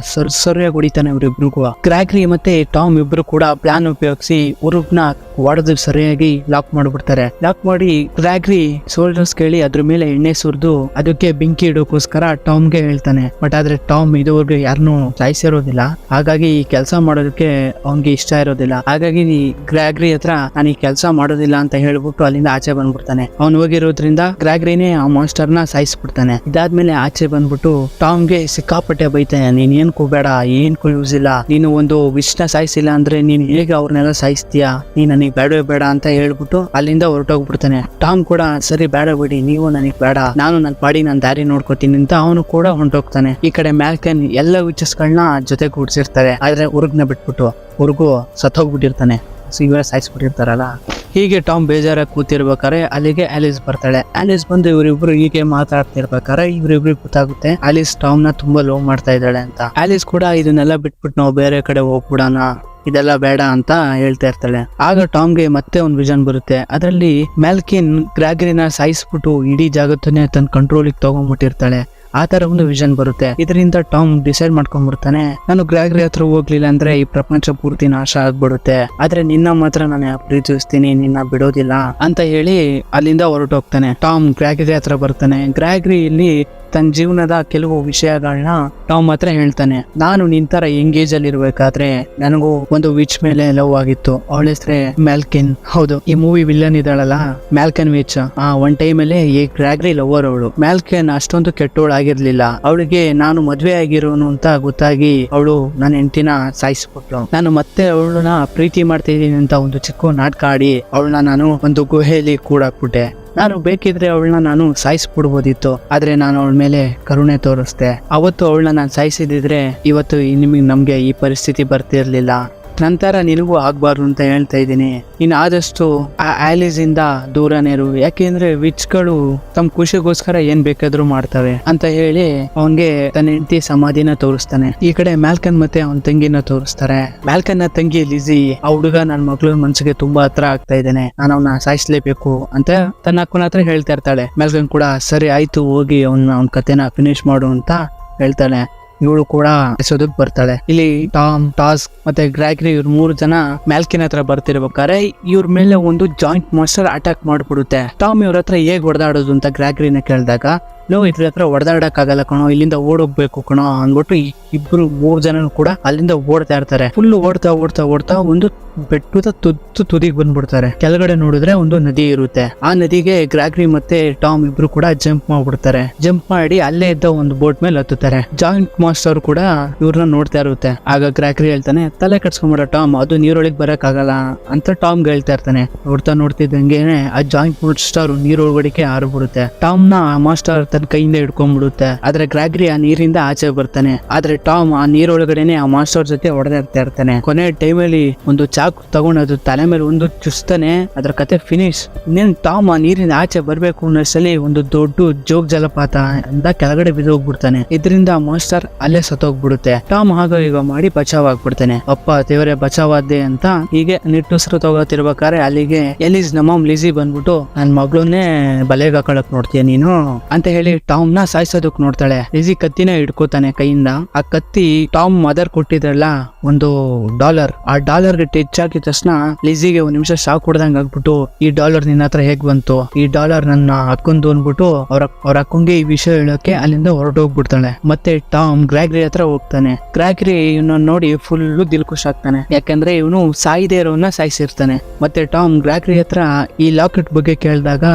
ಸರಿಯಾಗಿ ಹೊಡಿತಾನೆ ಇವ್ರಿಬ್ರಿಗೂ. ಗ್ರಾಗ್ರಿ ಮತ್ತೆ ಟಾಮ್ ಇಬ್ರು ಕೂಡ ಪ್ಲಾನ್ ಉಪಯೋಗಿಸಿ ಉರುಗ್ನ ಹೊಡೆದು ಸರಿಯಾಗಿ ಲಾಕ್ ಮಾಡ್ಬಿಡ್ತಾರೆ. ಲಾಕ್ ಮಾಡಿ ಗ್ರಾಗ್ರಿ ಸೋಲ್ಜರ್ಸ್ ಕೇಳಿ ಅದ್ರ ಮೇಲೆ ಎಣ್ಣೆ ಸುರಿದು ಅದಕ್ಕೆ ಬೆಂಕಿ ಇಡೋಕೋಸ್ಕರ ಟಾಮ್ಗೆ ಹೇಳ್ತಾನೆ. ಬಟ್ ಆದ್ರೆ ಟಾಮ್ ಇದುವರೆಗೂ ಯಾರನ್ನೂ ಸಾಯಿಸಿರೋದಿಲ್ಲ, ಹಾಗಾಗಿ ಈ ಕೆಲಸ ಮಾಡೋದಕ್ಕೆ ಅವನ್ಗೆ ಇಷ್ಟ ಇರೋದಿಲ್ಲ. ಹಾಗಾಗಿ ಗ್ರಾಗ್ರಿ ಹತ್ರ ನಾನು ಈ ಕೆಲಸ ಮಾಡೋದಿಲ್ಲ ಅಂತ ಹೇಳ್ಬಿಟ್ಟು ಅಲ್ಲಿಂದ ಆಚೆ ಬಂದ್ಬಿಡ್ತಾನೆ. ಅವ್ನು ಹೋಗಿರೋದ್ರಿಂದ ಗ್ರಾಗ್ರಿನೇ ಆ ಮಾಸ್ಟರ್ ನ ಸಾಯಿಸ್ಬಿಡ್ತಾನೆ. ಇದಾದ್ಮೇಲೆ ಆಚೆ ಬಂದ್ಬಿಟ್ಟು ಟಾಮ್ಗೆ ಸಿಕ್ಕಾಪಟ್ಟೆ ಬೈತಾನೆ, ನೀನ್ ಏನ್ಕೂ ಬೇಡ, ಏನ್ಕೂ ಯೂಸ್ ಇಲ್ಲ, ನೀನು ಒಂದು ವಿಷ್ಣ ಸಾಯಿಸಿಲ್ಲ ಅಂದ್ರೆ ನೀನ್ ಹೇಗೆ ಅವ್ರನ್ನೆಲ್ಲ ಸಾಯಿಸ್ತೀಯಾ, ನೀನ್ ನನಗ್ ಬೇಡವೇ ಬೇಡ ಅಂತ ಹೇಳ್ಬಿಟ್ಟು ಅಲ್ಲಿಂದ ಹೊರಟೋಗ್ಬಿಡ್ತಾನೆ. ಟಾಮ್ ಕೂಡ ಸರಿ ಬೇಡ ಬಿಡಿ, ನೀವು ನನಗ್ ಬೇಡ, ನಾನು ನನ್ನ ಪಾಡಿ ನನ್ನ ದಾರಿ ನೋಡ್ಕೋತೀನಿ ಅಂತ ಅವನು ಕೂಡ ಹೊಂಟೋಗ್ತಾನೆ. ಈ ಕಡೆ ಮ್ಯಾಲ್ಕನ್ ಎಲ್ಲ ವಿಚಸ್ಗಳನ್ನ ಜೊತೆ ಕೂಡ್ಸಿರ್ತಾರೆ, ಆದ್ರೆ ಉರುಗ್ನ ಬಿಟ್ಬಿಟ್ಟು ಉರುಗು ಸತ್ತೋಗ್ಬಿಟ್ಟಿರ್ತಾನೆ. ಇವರೇ ಸಾಯಿಸ್ಬಿಟ್ಟಿರ್ತಾರಲ್ಲ. ಹೀಗೆ ಟಾಮ್ ಬೇಜಾರಾಗಿ ಕೂತಿರ್ಬೇಕಾರೆ ಅಲ್ಲಿಗೆ ಆಲಿಸ್ ಬರ್ತಾಳೆ. ಆಲಿಸ್ ಬಂದು ಇವರಿಬ್ರು ಹೀಗೆ ಮಾತಾಡ್ತಿರ್ಬೇಕಾರೆ ಇವರಿಬ್ರಿಗೆ ಗೊತ್ತಾಗುತ್ತೆ ಆಲಿಸ್ ಟಾಮ್ ನ ತುಂಬಾ ಲವ್ ಮಾಡ್ತಾ ಇದ್ದಾಳೆ ಅಂತ. ಆಲಿಸ್ ಕೂಡ ಇದನ್ನೆಲ್ಲ ಬಿಟ್ಬಿಟ್ಟು ನಾವು ಬೇರೆ ಕಡೆ ಹೋಗ್ಬಿಡೋಣ, ಇದೆಲ್ಲ ಬೇಡ ಅಂತ ಹೇಳ್ತಾ ಇರ್ತಾಳೆ. ಆಗ ಟಾಮ್ಗೆ ಮತ್ತೆ ಒಂದು ವಿಷನ್ ಬರುತ್ತೆ. ಅದರಲ್ಲಿ ಮ್ಯಾಲ್ಕಿನ್ ಗ್ರಾಗ್ರಿನ ಸಾಯಿಸ್ಬಿಟ್ಟು ಇಡೀ ಜಗತ್ತನ್ನೇ ತನ್ನ ಕಂಟ್ರೋಲಿಗೆ ತಗೊಂಡ್ಬಿಟ್ಟಿರ್ತಾಳೆ. ಆ ತರ ಒಂದು ವಿಷನ್ ಬರುತ್ತೆ. ಇದರಿಂದ ಟಾಮ್ ಡಿಸೈಡ್ ಮಾಡ್ಕೊಂಡ್ಬಿಡ್ತಾನೆ, ನಾನು ಗ್ರಾಗ್ರಿ ಹತ್ರ ಹೋಗ್ಲಿಲ್ಲ ಅಂದ್ರೆ ಈ ಪ್ರಪಂಚ ಪೂರ್ತಿ ನಾಶ ಆಗ್ಬಿಡುತ್ತೆ, ಆದ್ರೆ ನಿನ್ನ ಮಾತ್ರ ನಾನು ಪ್ರೀತಿಸ್ತೀನಿ, ನಿನ್ನ ಬಿಡೋದಿಲ್ಲ ಅಂತ ಹೇಳಿ ಅಲ್ಲಿಂದ ಹೊರಟೋಗ್ತಾನೆ. ಟಾಮ್ ಗ್ರಾಗ್ರಿ ಹತ್ರ ಬರ್ತಾನೆ. ಗ್ರಾಗ್ರಿ ಇಲ್ಲಿ ತನ್ನ ಜೀವನದ ಕೆಲವು ವಿಷಯಗಳನ್ನ ಟಾಮ್ ಹತ್ರ ಹೇಳ್ತಾನೆ. ನಾನು ನಿಂತರ ಎಂಗೇಜ್ ಅಲ್ಲಿ ಇರ್ಬೇಕಾದ್ರೆ ನನಗೂ ಒಂದು ವಿಚ್ ಮೇಲೆ ಲವ್ ಆಗಿತ್ತು, ಅವಳ ಹೆಸರೇ ಮ್ಯಾಲ್ಕಿನ್. ಹೌದು, ಈ ಮೂವಿ ವಿಲ್ಲನ್ ಇದ್ದಾಳಲ್ಲ ಮ್ಯಾಲ್ಕನ್ ವಿಚ್, ಒನ್ ಟೈಮ್ ಅಲ್ಲಿ ಈ ಗ್ರಾಗ್ರಿ ಲವರ್ ಅವಳು. ಮ್ಯಾಲ್ಕಿನ್ ಅಷ್ಟೊಂದು ಕೆಟ್ಟೋಳಾಗಿರ್ಲಿಲ್ಲ, ಅವಳಿಗೆ ನಾನು ಮದ್ವೆ ಆಗಿರೋನು ಅಂತ ಗೊತ್ತಾಗಿ ಅವಳು ನನ್ನ ಹೆಂಡತಿನ ಸಾಯಿಸ್ಬಿಟ್ಲು. ನಾನು ಮತ್ತೆ ಅವಳನ್ನ ಪ್ರೀತಿ ಮಾಡ್ತಾ ಇದೀನಿ ಅಂತ ಒಂದು ಚಿಕ್ಕ ನಾಟಕ ಆಡಿ ಅವಳನ್ನ ನಾನು ಒಂದು ಗುಹೆಯಲ್ಲಿ ಕೂಡಾಕ್ಬಿಟ್ಟೆ. ನಾನು ಬೇಕಿದ್ರೆ ಅವಳನ್ನ ನಾನು ಸಾಯಿಸ್ಬಿಡ್ಬೋದಿತ್ತು, ಆದ್ರೆ ನಾನು ಅವಳ ಮೇಲೆ ಕರುಣೆ ತೋರಿಸ್ದೆ. ಅವತ್ತು ಅವಳನ್ನ ನಾನು ಸಾಯಿಸಿದ್ರೆ ಇವತ್ತು ನಮ್ಗೆ ಈ ಪರಿಸ್ಥಿತಿ ಬರ್ತಿರ್ಲಿಲ್ಲ. ನಂತರ ನಿನಗೂ ಆಗ್ಬಾರ್ದು ಅಂತ ಹೇಳ್ತಾ ಇದ್ದೀನಿ. ಇನ್ನು ಆದಷ್ಟು ಆ ಆಲಿಸ್ ಇಂದ ದೂರನೇ ಇರು, ಯಾಕೆಂದ್ರೆ ವಿಚ್ಗಳು ತಮ್ಮ ಖುಷಿಗೋಸ್ಕರ ಏನ್ ಬೇಕಾದ್ರೂ ಮಾಡ್ತವೆ ಅಂತ ಹೇಳಿ ಅವನ್ಗೆ ತನ್ನ ಹೆಂಡತಿ ಸಮಾಧಿನ ತೋರಿಸ್ತಾನೆ. ಈ ಕಡೆ ಮ್ಯಾಲ್ಕನ್ ಮತ್ತೆ ಅವನ ತಂಗಿನ ತೋರಿಸ್ತಾರೆ. ಮ್ಯಾಲ್ಕನ್ ನ ತಂಗಿ ಲಿಜಿ, ಆ ಹುಡುಗ ನನ್ನ ಮಗಳ ಮನ್ಸಿಗೆ ತುಂಬಾ ಹತ್ರ ಆಗ್ತಾ ಇದ್ದೇನೆ, ನಾನು ಅವನ್ನ ಸಾಯಿಸ್ಲೇಬೇಕು ಅಂತ ತನ್ನ ಅಕ್ಕನ ಹತ್ರ ಹೇಳ್ತಾ ಇರ್ತಾಳೆ. ಮ್ಯಾಲ್ಕನ್ ಕೂಡ ಸರಿ ಆಯ್ತು, ಹೋಗಿ ಅವನ ಕತೆನ ಫಿನಿಶ್ ಮಾಡು ಅಂತ ಹೇಳ್ತಾಳೆ. ಇವಳು ಕೂಡ ಎಸೋದಕ್ ಬರ್ತಾಳೆ. ಇಲ್ಲಿ ಟಾಮ್, ಟಾಸ್ ಮತ್ತೆ ಗ್ರಾಗ್ರಿ ಇವ್ರ 3 ಜನ ಮ್ಯಾಲ್ಕಿನ್ ಹತ್ರ ಬರ್ತಿರ್ಬೇಕಾದ್ರೆ ಇವ್ರ ಮೇಲೆ ಒಂದು ಜಾಯಿಂಟ್ ಮಾಸ್ಟರ್ ಅಟ್ಯಾಕ್ ಮಾಡ್ಬಿಡುತ್ತೆ. ಟಾಮ್ ಇವ್ರ ಹತ್ರ ಹೇಗ್ ಹೊಡೆದಾಡೋದು ಅಂತ ಗ್ರಾಗ್ರಿನ ಕೇಳಿದಾಗ, ಇದ್ರ ಹತ್ರ ಹೊಡೆದಾಡಕ್ಕಾಗಲ್ಲ ಕಣೋ, ಇಲ್ಲಿಂದ ಓಡೋಗ್ಬೇಕು ಕಣೋ ಅಂದ್ಬಿಟ್ಟು ಇಬ್ರು 3 ಜನ ಕೂಡ ಅಲ್ಲಿಂದ ಓಡ್ತಾ ಇರ್ತಾರೆ. ಫುಲ್ ಓಡ್ತಾ ಒಂದು ಬೆಟ್ಟದ ತುದಿಗೆ ಬಂದ್ಬಿಡ್ತಾರೆ. ಕೆಳಗಡೆ ನೋಡಿದ್ರೆ ಒಂದು ನದಿ ಇರುತ್ತೆ. ಆ ನದಿಗೆ ಗ್ರಾಗ್ರಿ ಮತ್ತೆ ಟಾಮ್ ಇಬ್ರು ಕೂಡ ಜಂಪ್ ಮಾಡ್ಬಿಡ್ತಾರೆ. ಜಂಪ್ ಮಾಡಿ ಅಲ್ಲೇ ಇದ್ದ ಒಂದು ಬೋಟ್ ಮೇಲೆ ಹತ್ತುತ್ತಾರೆ. ಜಾಯಿಂಟ್ ಮಾಸ್ಟರ್ ಕೂಡ ಇವ್ರನ್ನ ನೋಡ್ತಾ ಇರುತ್ತೆ. ಆಗ ಗ್ರಾಗ್ರಿ ಹೇಳ್ತಾನೆ, ತಲೆ ಕಟ್ಸ್ಕೊಂಬಿಡ ಟಾಮ್, ಅದು ನೀರೊಳಗೆ ಬರಕ್ ಆಗಲ್ಲ ಅಂತ ಟಾಮ್ಗೆ ಹೇಳ್ತಾ ಇರ್ತಾನೆ. ನೋಡ್ತಿದ್ದಂಗೆನೆ ಆ ಜಾಯಿಂಟ್ ಮಾಸ್ಟರ್ ನೀರೊಳಗಡಿಕೆ ಹಾರ್ಬಿಡುತ್ತೆ. ಟಾಮ್ ನ ಮಾಸ್ಟರ್ ತನ್ನ ಕೈಯಿಂದ ಹಿಡ್ಕೊಂಡ್ಬಿಡುತ್ತೆ. ಆದ್ರೆ ಗ್ರಾಗ್ರಿ ಆ ನೀರಿಂದ ಆಚೆ ಬರ್ತಾನೆ. ಆದ್ರೆ ಟಾಮ್ ಆ ನೀರೊಳಗಡೆನೆ ಆ ಮಾಸ್ಟರ್ ಜೊತೆ ಹೊಡೆದಾಡ್ತಾ ಇರ್ತಾನೆ. ಕೊನೆ ಟೈಮಲ್ಲಿ ಒಂದು ಚಾಕು ತಗೊಂಡು ಅದು ತಲೆ ಮೇಲೆ ಒಂದು ಚುಸ್ತಾನೆ. ಅದ್ರ ಕತೆ ಫಿನಿಶ್. ಇನ್ನೇನ್ ಟಾಮ್ ಆ ನೀರಿಂದ ಆಚೆ ಬರ್ಬೇಕು ಅನ್ನೋಸಲಿ ಒಂದು ದೊಡ್ಡ ಜೋಗ್ ಜಲಪಾತ ಅಂತ ಕೆಳಗಡೆ ಬಿದ್ದೋಗ್ಬಿಡ್ತಾನೆ. ಇದರಿಂದ ಮಾಸ್ಟರ್ ಅಲ್ಲೇ ಸತ್ತೋಗ್ಬಿಡುತ್ತೆ. ಟಾಮ್ ಹಾಗ ಈಗ ಮಾಡಿ ಬಚಾವ್ ಆಗ್ಬಿಡ್ತಾನೆ. ಅಪ್ಪ ದೇವರೇ ಬಚಾವಾದ್ದೆ ಅಂತ ಹೀಗೆ ನಿಟ್ಟುಸಿರು ತಗೋತಿರ್ಬೇಕಾದ್ರೆ ಅಲ್ಲಿಗೆ ಎಲಿಸ್ ನಮ್ಮ ಲಿಜಿ ಬಂದ್ಬಿಟ್ಟು ನನ್ ಮಗಳನ್ನೇ ಬಲೆಗೆ ಹಾಕೊಳಕ್ ನೋಡ್ತೀಯ ನೀನು ಅಂತ ಹೇಳಿ ಟಾಮ್ ನ ಸಾಯಿಸೋದಕ್ ನೋಡ್ತಾಳೆ. ಲಿಜಿ ಕತ್ತಿನ ಹಿಡ್ಕೋತಾನೆ ಕೈಯಿಂದ. ಆ ಕತ್ತಿ ಟಾಮ್ ಮದರ್ ಕೊಟ್ಟಿದ್ರಲ್ಲ ಒಂದು $, ಆ $ಗೆ ಟಚ್ ಆಗಿದ ತಕ್ಷಣ ಲಿಜಿಗೆ 1 ನಿಮಿಷ ಶಾಕ್ ಹೊಡೆದಂಗ ಆಗ್ಬಿಟ್ಟು, ಈ $, ನಿನ್ನ ಹತ್ರ ಹೇಗ್ ಬಂತು, ಈ $, ನನ್ನ ಅಕ್ಕಂದು ಅಂದ್ಬಿಟ್ಟು ಅವ್ರ ಅಕ್ಕಂಗೆ ಈ ವಿಷಯ ಹೇಳೋಕೆ ಅಲ್ಲಿಂದ ಹೊರಟೋಗ್ಬಿಡ್ತಾಳೆ. ಮತ್ತೆ ಟಾಮ್ ಗ್ರಾಗ್ರಿ ಹತ್ರ ಹೋಗ್ತಾನೆ. ಗ್ರಾಗ್ರಿ ಇವನ್ನ ನೋಡಿ ಫುಲ್ ದಿಲ್ಖುಷ್ ಆಗ್ತಾನೆ, ಯಾಕಂದ್ರೆ ಇವನು ಸಾಯಿದೆ ಇರೋನ್ನ ಸಾಯಿಸಿರ್ತಾನೆ. ಮತ್ತೆ ಟಾಮ್ ಗ್ರಾಗ್ರಿ ಹತ್ರ ಈ ಲಾಕೆಟ್ ಬಗ್ಗೆ ಕೇಳಿದಾಗ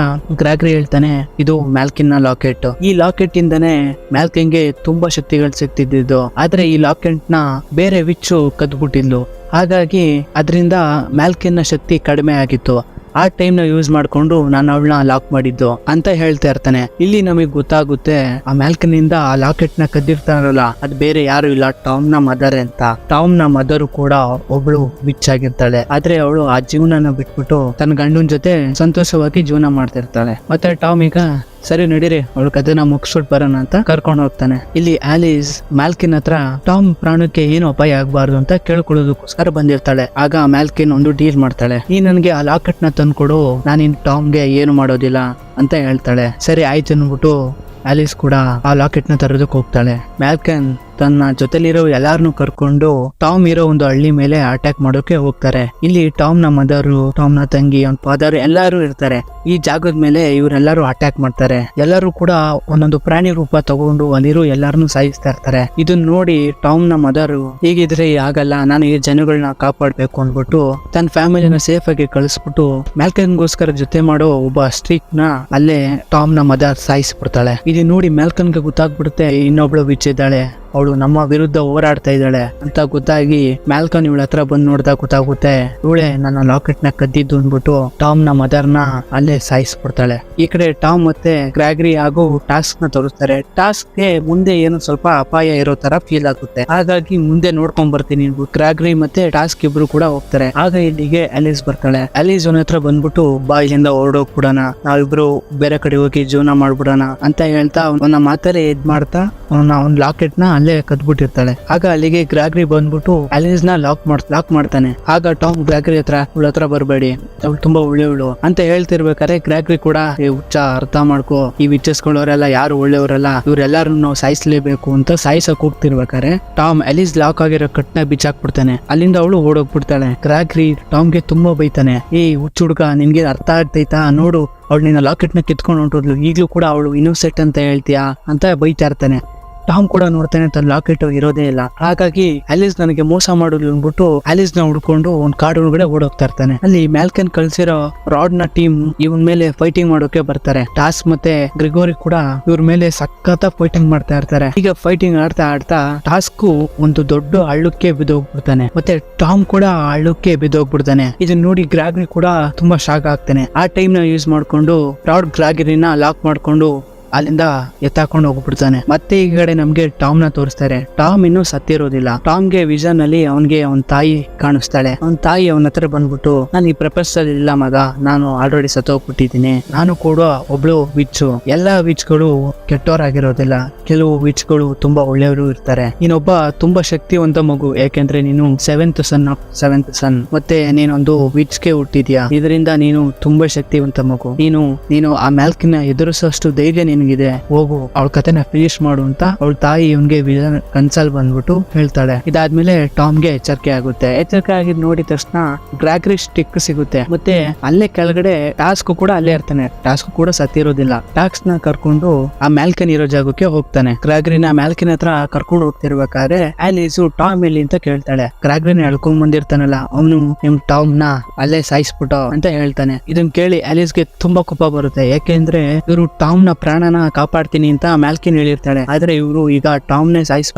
ಗ್ರಾಗ್ರಿ ಹೇಳ್ತಾನೆ, ಇದು ಮ್ಯಾಲ್ಕಿನ್ ನ ಲಾಕೆಟ್. ಈ ಲಾಕೆಟ್ ಇಂದಾನೆ ಮ್ಯಾಲ್ಕಿನ್ಗೆ ತುಂಬಾ ಶಕ್ತಿಗಳು ಸಿಗ್ತಿದ್ದು, ಆದ್ರೆ ಈ ಲಾಕೆಟ್ ನ ಬೇರೆ ವಿಚ್ಚು ಕದ್ಬಿಟ್ಟಿದ್ಲು. ಹಾಗಾಗಿ ಅದರಿಂದ ಮ್ಯಾಲ್ಕಿನ್ ನ ಶಕ್ತಿ ಕಡಿಮೆ ಆಗಿತ್ತು. ಆ ಟೈಮ್ ನ ಯೂಸ್ ಮಾಡ್ಕೊಂಡು ನಾನು ಅವಳನ್ನ ಲಾಕ್ ಮಾಡಿದ್ದು ಅಂತ ಹೇಳ್ತಾ ಇರ್ತಾನೆ. ಇಲ್ಲಿ ನಮಗೆ ಗೊತ್ತಾಗುತ್ತೆ ಆ ಮ್ಯಾಲ್ಕನ್ ಇಂದ ಆ ಲಾಕೆಟ್ ನ ಕದ್ದಿರ್ತಾರಲ್ಲ, ಅದು ಬೇರೆ ಯಾರು ಇಲ್ಲ, ಟಾಮ್ ನ ಮದರ್ ಅಂತ. ಟಾಮ್ ನ ಮದರ್ ಕೂಡ ಒಬ್ಳು ವಿಚ್ ಆಗಿರ್ತಾಳೆ. ಆದ್ರೆ ಅವಳು ಆ ಜೀವನನ ಬಿಟ್ಬಿಟ್ಟು ತನ್ನ ಗಂಡನ ಜೊತೆ ಸಂತೋಷವಾಗಿ ಜೀವನ ಮಾಡ್ತಿರ್ತಾಳೆ. ಮತ್ತೆ ಟಾಮ್ ಈಗ ಸರಿ ನಡೀರಿ ಅವಳ ಕಥೆನ ಮುಗಿಸ್ಬಿಟ್ಟು ಬರೋಣ ಅಂತ ಕರ್ಕೊಂಡು ಹೋಗ್ತಾನೆ. ಇಲ್ಲಿ ಆಲಿಸ್ ಮ್ಯಾಲ್ಕಿನ್ ಹತ್ರ ಟಾಮ್ ಪ್ರಾಣಕ್ಕೆ ಏನು ಅಪಾಯ ಆಗ್ಬಾರ್ದು ಅಂತ ಕೇಳ್ಕೊಳ್ಳೋದಕ್ಕೋಸ್ಕರ ಬಂದಿರ್ತಾಳೆ. ಆಗ ಮ್ಯಾಲ್ಕಿನ್ ಒಂದು ಡೀಲ್ ಮಾಡ್ತಾಳೆ. ನೀ ನನ್ಗೆ ಆ ಲಾಕೆಟ್ ನ ತಂದ್ಕೊಡು, ನಾನಿನ್ ಟಾಮ್ಗೆ ಏನು ಮಾಡೋದಿಲ್ಲ ಅಂತ ಹೇಳ್ತಾಳೆ. ಸರಿ ಆಯ್ತು ಅನ್ಬಿಟ್ಟು ಆಲಿಸ್ ಕೂಡ ಆ ಲಾಕೆಟ್ ನ ತರೋದಕ್ಕೆ ಹೋಗ್ತಾಳೆ. ಮ್ಯಾಲ್ಕಿನ್ ತನ್ನ ಜೊತೆಲಿರೋ ಎಲ್ಲಾರನ್ನು ಕರ್ಕೊಂಡು ಟಾಮ್ ಇರೋ ಒಂದು ಹಳ್ಳಿ ಮೇಲೆ ಅಟ್ಯಾಕ್ ಮಾಡೋಕೆ ಹೋಗ್ತಾರೆ. ಇಲ್ಲಿ ಟಾಮ್ ನ ಮದರು, ಟಾಮ್ ನ ತಂಗಿ, ಅವನ ಫಾದರ್ ಎಲ್ಲಾರು ಇರ್ತಾರೆ. ಈ ಜಾಗದ ಮೇಲೆ ಇವರೆಲ್ಲರೂ ಅಟ್ಯಾಕ್ ಮಾಡ್ತಾರೆ. ಎಲ್ಲರೂ ಕೂಡ ಒಂದೊಂದು ಪ್ರಾಣಿ ರೂಪ ತಗೊಂಡು ಅಲ್ಲಿರೋ ಎಲ್ಲಾರನ್ನು ಸಾಯಿಸ್ತಾ ಇರ್ತಾರೆ. ಇದನ್ನ ನೋಡಿ ಟಾಮ್ ನ ಮದರು ಹೀಗಿದ್ರೆ ಆಗಲ್ಲ, ನಾನು ಈ ಜನಗಳನ್ನ ಕಾಪಾಡ್ಬೇಕು ಅಂದ್ಬಿಟ್ಟು ತನ್ನ ಫ್ಯಾಮಿಲಿನ ಸೇಫ್ ಆಗಿ ಕಳಿಸ್ಬಿಟ್ಟು ಮ್ಯಾಲ್ಕನ್ಗೋಸ್ಕರ ಜೊತೆ ಮಾಡೋ ಒಬ್ಬ ಸ್ಟ್ರೀಕ್ ನ ಅಲ್ಲೇ ಟಾಮ್ ನ ಮದರ್ ಸಾಯಿಸ್ಬಿಡ್ತಾಳೆ. ಇದು ನೋಡಿ ಮ್ಯಾಲ್ಕನ್ಗೆ ಗೊತ್ತಾಗ್ಬಿಡುತ್ತೆ ಇನ್ನೊಬ್ಳು ವಿಚ್ ಇದ್ದಾಳೆ, ಅವಳು ನಮ್ಮ ವಿರುದ್ಧ ಹೋರಾಡ್ತಾ ಇದ್ದಾಳೆ ಅಂತ ಗೊತ್ತಾಗಿ ಮ್ಯಾಲ್ಕನ್ ಇವಳ ಹತ್ರ ಬಂದ್ ನೋಡ್ದಾಗ ಗೊತ್ತಾಗುತ್ತೆ ಇವಳೆ ನನ್ನ ಲಾಕೆಟ್ ನ ಕದ್ದಿದ್ದು ಅಂದ್ಬಿಟ್ಟು ಟಾಮ್ ನ ಮದರ್ ನ ಅಲ್ಲೇ ಸಾಯಿಸ್ಬಿಡ್ತಾಳೆ. ಈ ಕಡೆ ಟಾಮ್ ಮತ್ತೆ ಗ್ರಾಗ್ರಿ ಹಾಗೂ ಟಾಸ್ಕ್ ನ ತೋರಿಸ್ತಾರೆ. ಟಾಸ್ಕ್ ಗೆ ಮುಂದೆ ಏನೋ ಸ್ವಲ್ಪ ಅಪಾಯ ಇರೋ ತರ ಫೀಲ್ ಆಗುತ್ತೆ, ಹಾಗಾಗಿ ಮುಂದೆ ನೋಡ್ಕೊಂಡ್ ಬರ್ತೀನಿ ಅಂದ್ಬಿಟ್ಟು ಗ್ರಾಗ್ರಿ ಮತ್ತೆ ಟಾಸ್ಕ್ ಇಬ್ರು ಕೂಡ ಹೋಗ್ತಾರೆ. ಆಗ ಇಲ್ಲಿಗೆ ಅಲೀಸ್ ಬರ್ತಾಳೆ. ಅಲೀಸ್ ಅವನ ಹತ್ರ ಬಂದ್ಬಿಟ್ಟು ಬಾ ಇಲ್ಲಿಂದ ಹೊರಡೋಗ್ಬಿಡೋಣ, ನಾವಿಬ್ರು ಬೇರೆ ಕಡೆ ಹೋಗಿ ಜೀವನ ಮಾಡ್ಬಿಡೋಣ ಅಂತ ಹೇಳ್ತಾ ಅವನ ಮಾತಲ್ಲೇ ಇದ್ ಮಾಡ್ತಾ ಅವನ ಲಾಕೆಟ್ ನ ಅಲ್ಲೇ ಕದ್ಬಿಟ್ಟಿರ್ತಾಳೆ. ಆಗ ಅಲ್ಲಿಗೆ ಗ್ರಾಗ್ರಿ ಬಂದ್ಬಿಟ್ಟು ಅಲೀಸ್ ನ ಲಾಕ್ ಮಾಡ್ತಾನೆ. ಆಗ ಟಾಮ್ ಗ್ರಾಗ್ರಿ ಅವಳ ಹತ್ರ ಬರಬೇಡಿ, ಅವಳು ತುಂಬಾ ಒಳ್ಳೆಯವಳು ಅಂತ ಹೇಳ್ತಿರ್ಬೇಕಾದ್ರೆ ಗ್ರಾಗ್ರಿ ಕೂಡ ಹುಚ್ಚ ಅರ್ಥ ಮಾಡ್ಕೋ, ಈ ವಿಚಸ್ಗಳವರೆಲ್ಲ ಯಾರು ಒಳ್ಳೆಯವರಲ್ಲ, ಇವರೆಲ್ಲಾರು ನಾವು ಸಾಯಿಸ್ಲೇಬೇಕು ಅಂತ ಸಾಯಿಸಕ್ ಹೋಗ್ತಿರ್ಬೇಕಾದ್ರೆ ಟಾಮ್ ಅಲೀಸ್ ಲಾಕ್ ಆಗಿರೋ ಕಟ್ನ ಬಿಚ್ಚಾಕ್ಬಿಡ್ತಾನೆ. ಅಲ್ಲಿಂದ ಅವಳು ಓಡೋಗ್ಬಿಡ್ತಾಳೆ. ಗ್ರಾಗ್ರಿ ಟಾಮ್ಗೆ ತುಂಬಾ ಬೈತಾನೆ, ಈ ಹುಚ್ಚ ಹುಡುಗ ನಿನ್ಗೆ ಅರ್ಥ ಆಗ್ತೈತಾ, ನೋಡು ಅವಳು ನಿನ್ನ ಲಾಕೆಟ್ ನ ಕಿತ್ಕೊಂಡು ಹೊಂಟೋದ್ಲು, ಈಗ್ಲೂ ಕೂಡ ಅವಳು ಇನ್ನೋಸೆಂಟ್ ಅಂತ ಹೇಳ್ತೀಯಾ ಅಂತ ಬೈತಾ ಇರ್ತಾನೆ. ಟಾಮ್ ಕೂಡ ನೋಡ್ತಾನೆ ತನ್ನ ಲಾಕೆಟ್ ಇರೋದೇ ಇಲ್ಲ. ಹಾಗಾಗಿ ಅಲಿಸ್ ನನಗೆ ಮೋಸ ಮಾಡೋದು ಅಂದ್ಬಿಟ್ಟು ಅಲಿಸ್ ನ ಹುಡ್ಕೊಂಡು ಒಂದ್ ಕಾಡು ಒಳಗಡೆ ಓಡೋಗ್ತಾ ಇರ್ತಾನೆ. ಅಲ್ಲಿ ಮ್ಯಾಲ್ಕನ್ ಕಳ್ಸಿರೋ ರಾಡ್ ನ ಟೀಮ್ ಇವನ್ ಮೇಲೆ ಫೈಟಿಂಗ್ ಮಾಡೋಕೆ ಬರ್ತಾರೆ. ಟಾಸ್ಕ್ ಮತ್ತೆ ಗ್ರಿಗೋರಿ ಕೂಡ ಇವ್ರ ಮೇಲೆ ಸಖತ್ ಫೈಟಿಂಗ್ ಮಾಡ್ತಾ ಇರ್ತಾರೆ. ಈಗ ಫೈಟಿಂಗ್ ಆಡ್ತಾ ಟಾಸ್ಕ್ ಒಂದು ದೊಡ್ಡ ಹಳ್ಳಕ್ಕೆ ಬಿದ್ದೋಗ್ಬಿಡ್ತಾನೆ, ಮತ್ತೆ ಟಾಮ್ ಕೂಡ ಹಳ್ಳಕ್ಕೆ ಬಿದ್ದೋಗ್ಬಿಡ್ತಾನೆ. ಇದನ್ನ ನೋಡಿ ಗ್ರಾಗ್ರಿ ಕೂಡ ತುಂಬಾ ಶಾಕ್ ಆಗ್ತಾನೆ. ಆ ಟೈಮ್ ನ ಯೂಸ್ ಮಾಡ್ಕೊಂಡು ರಾಡ್ ಗ್ರಾಗ್ರಿನ ಲಾಕ್ ಮಾಡ್ಕೊಂಡು ಅಲ್ಲಿಂದ ಎತ್ತಾಕೊಂಡು ಹೋಗ್ಬಿಡ್ತಾನೆ. ಮತ್ತೆ ಈ ಕಡೆ ನಮ್ಗೆ ಟಾಮ್ ನ ತೋರಿಸ್ತಾರೆ. ಟಾಮ್ ಇನ್ನೂ ಸತ್ತಿರೋದಿಲ್ಲ. ಟಾಮ್ಗೆ ವಿಷನ್ ಅಲ್ಲಿ ಅವನ್ಗೆ ಅವನ್ ತಾಯಿ ಕಾಣಿಸ್ತಾಳೆ. ಅವನ್ ತಾಯಿ ಅವನ ಹತ್ರ ಬಂದ್ಬಿಟ್ಟು ನಾನು ಈ ಪ್ರಪಂಚದಲ್ಲಿ ಇಲ್ಲ ಮಗ, ನಾನು ಆಲ್ರೆಡಿ ಸತ್ತೋಗ್ಬಿಟ್ಟಿದ್ದೀನಿ, ನಾನು ಕೂಡ ಒಬ್ಳು ವಿಚ್ಚು. ಎಲ್ಲಾ ವಿಚ್ಗಳು ಕೆಟ್ಟವರಾಗಿರೋದಿಲ್ಲ, ಕೆಲವು ವಿಚ್ಗಳು ತುಂಬಾ ಒಳ್ಳೆಯವರು ಇರ್ತಾರೆ. ನೀನೊಬ್ಬ ತುಂಬಾ ಶಕ್ತಿವಂತ ಮಗು, ಯಾಕೆಂದ್ರೆ ನೀನು ಸೆವೆಂತ್ ಸನ್ ಮತ್ತೆ ನೀನೊಂದು ವಿಚ್ಗೆ ಹುಟ್ಟಿದ್ಯಾ, ಇದರಿಂದ ನೀನು ತುಂಬಾ ಶಕ್ತಿವಂತ ಮಗು. ನೀನು ಆ ಮ್ಯಾಲ್ಕಿನ ಎದುರಿಸೋಷ್ಟು ಧೈರ್ಯ ನಿನಗಿದೆ, ಹೋಗು ಅವಳ ಕಥೆನ ಫಿನಿಶ್ ಮಾಡು ಅಂತ ಅವಳ ತಾಯಿ ಇವನ್ಗೆ ಕನ್ಸಲ್ ಬಂದ್ಬಿಟ್ಟು ಹೇಳ್ತಾಳೆ. ಇದಾದ್ಮೇಲೆ ಟಾಮ್ಗೆ ಎಚ್ಚರಿಕೆ ಆಗುತ್ತೆ. ಎಚ್ಚರಿಕೆ ಆಗಿದ್ ನೋಡಿದ ತಕ್ಷಣ ಗ್ರಾಗ್ರಿ ಸ್ಟಿಕ್ ಸಿಗುತ್ತೆ. ಮತ್ತೆ ಅಲ್ಲೇ ಕೆಳಗಡೆ ಟಾಸ್ಕ್ ಕೂಡ ಅಲ್ಲೇ ಇರ್ತಾನೆ. ಟಾಸ್ಕ್ ಕೂಡ ಸತ್ತಿರೋದಿಲ್ಲ. ಟಾಸ್ಕ್ ನ ಕರ್ಕೊಂಡು ಆ ಮ್ಯಾಲ್ಕನ್ ಇರೋ ಜಾಗಕ್ಕೆ ಹೋಗ್ತಾನೆ. ಗ್ರಾಗ್ರಿನ ಮ್ಯಾಲ್ಕಿನ ಹತ್ರ ಕರ್ಕೊಂಡು ಹೋಗ್ತಿರ್ಬೇಕಾದ್ರೆ ಆಲಿಸು ಟಾಮ್ ಎಲ್ಲಿ ಅಂತ ಕೇಳ್ತಾಳೆ. ಗ್ರಾಗ್ರಿನ ಎಳ್ಕೊಂಡ್ ಬಂದಿರ್ತಾನಲ್ಲ ಅವನು ನಿಮ್ ಟಾಮ್ ನ ಅಲ್ಲೇ ಸಾಯಿಸ್ಬಿಟ್ಟ ಅಂತ ಹೇಳ್ತಾನೆ. ಇದನ್ ಕೇಳಿ ಆಲಿಸ್ಗೆ ತುಂಬಾ ಕೋಪ ಬರುತ್ತೆ, ಯಾಕೆಂದ್ರೆ ಇವರು ಟಾಮ್ ನ ಪ್ರಾಣನ ಕಾಪಾಡ್ತೀನಿ ಅಂತ ಮ್ಯಾಲ್ಕಿನ್ ಹೇಳಿರ್ತಾಳೆ. ಆದ್ರೆ ಇವರು ಈಗ ಟಾಮ್ನೆ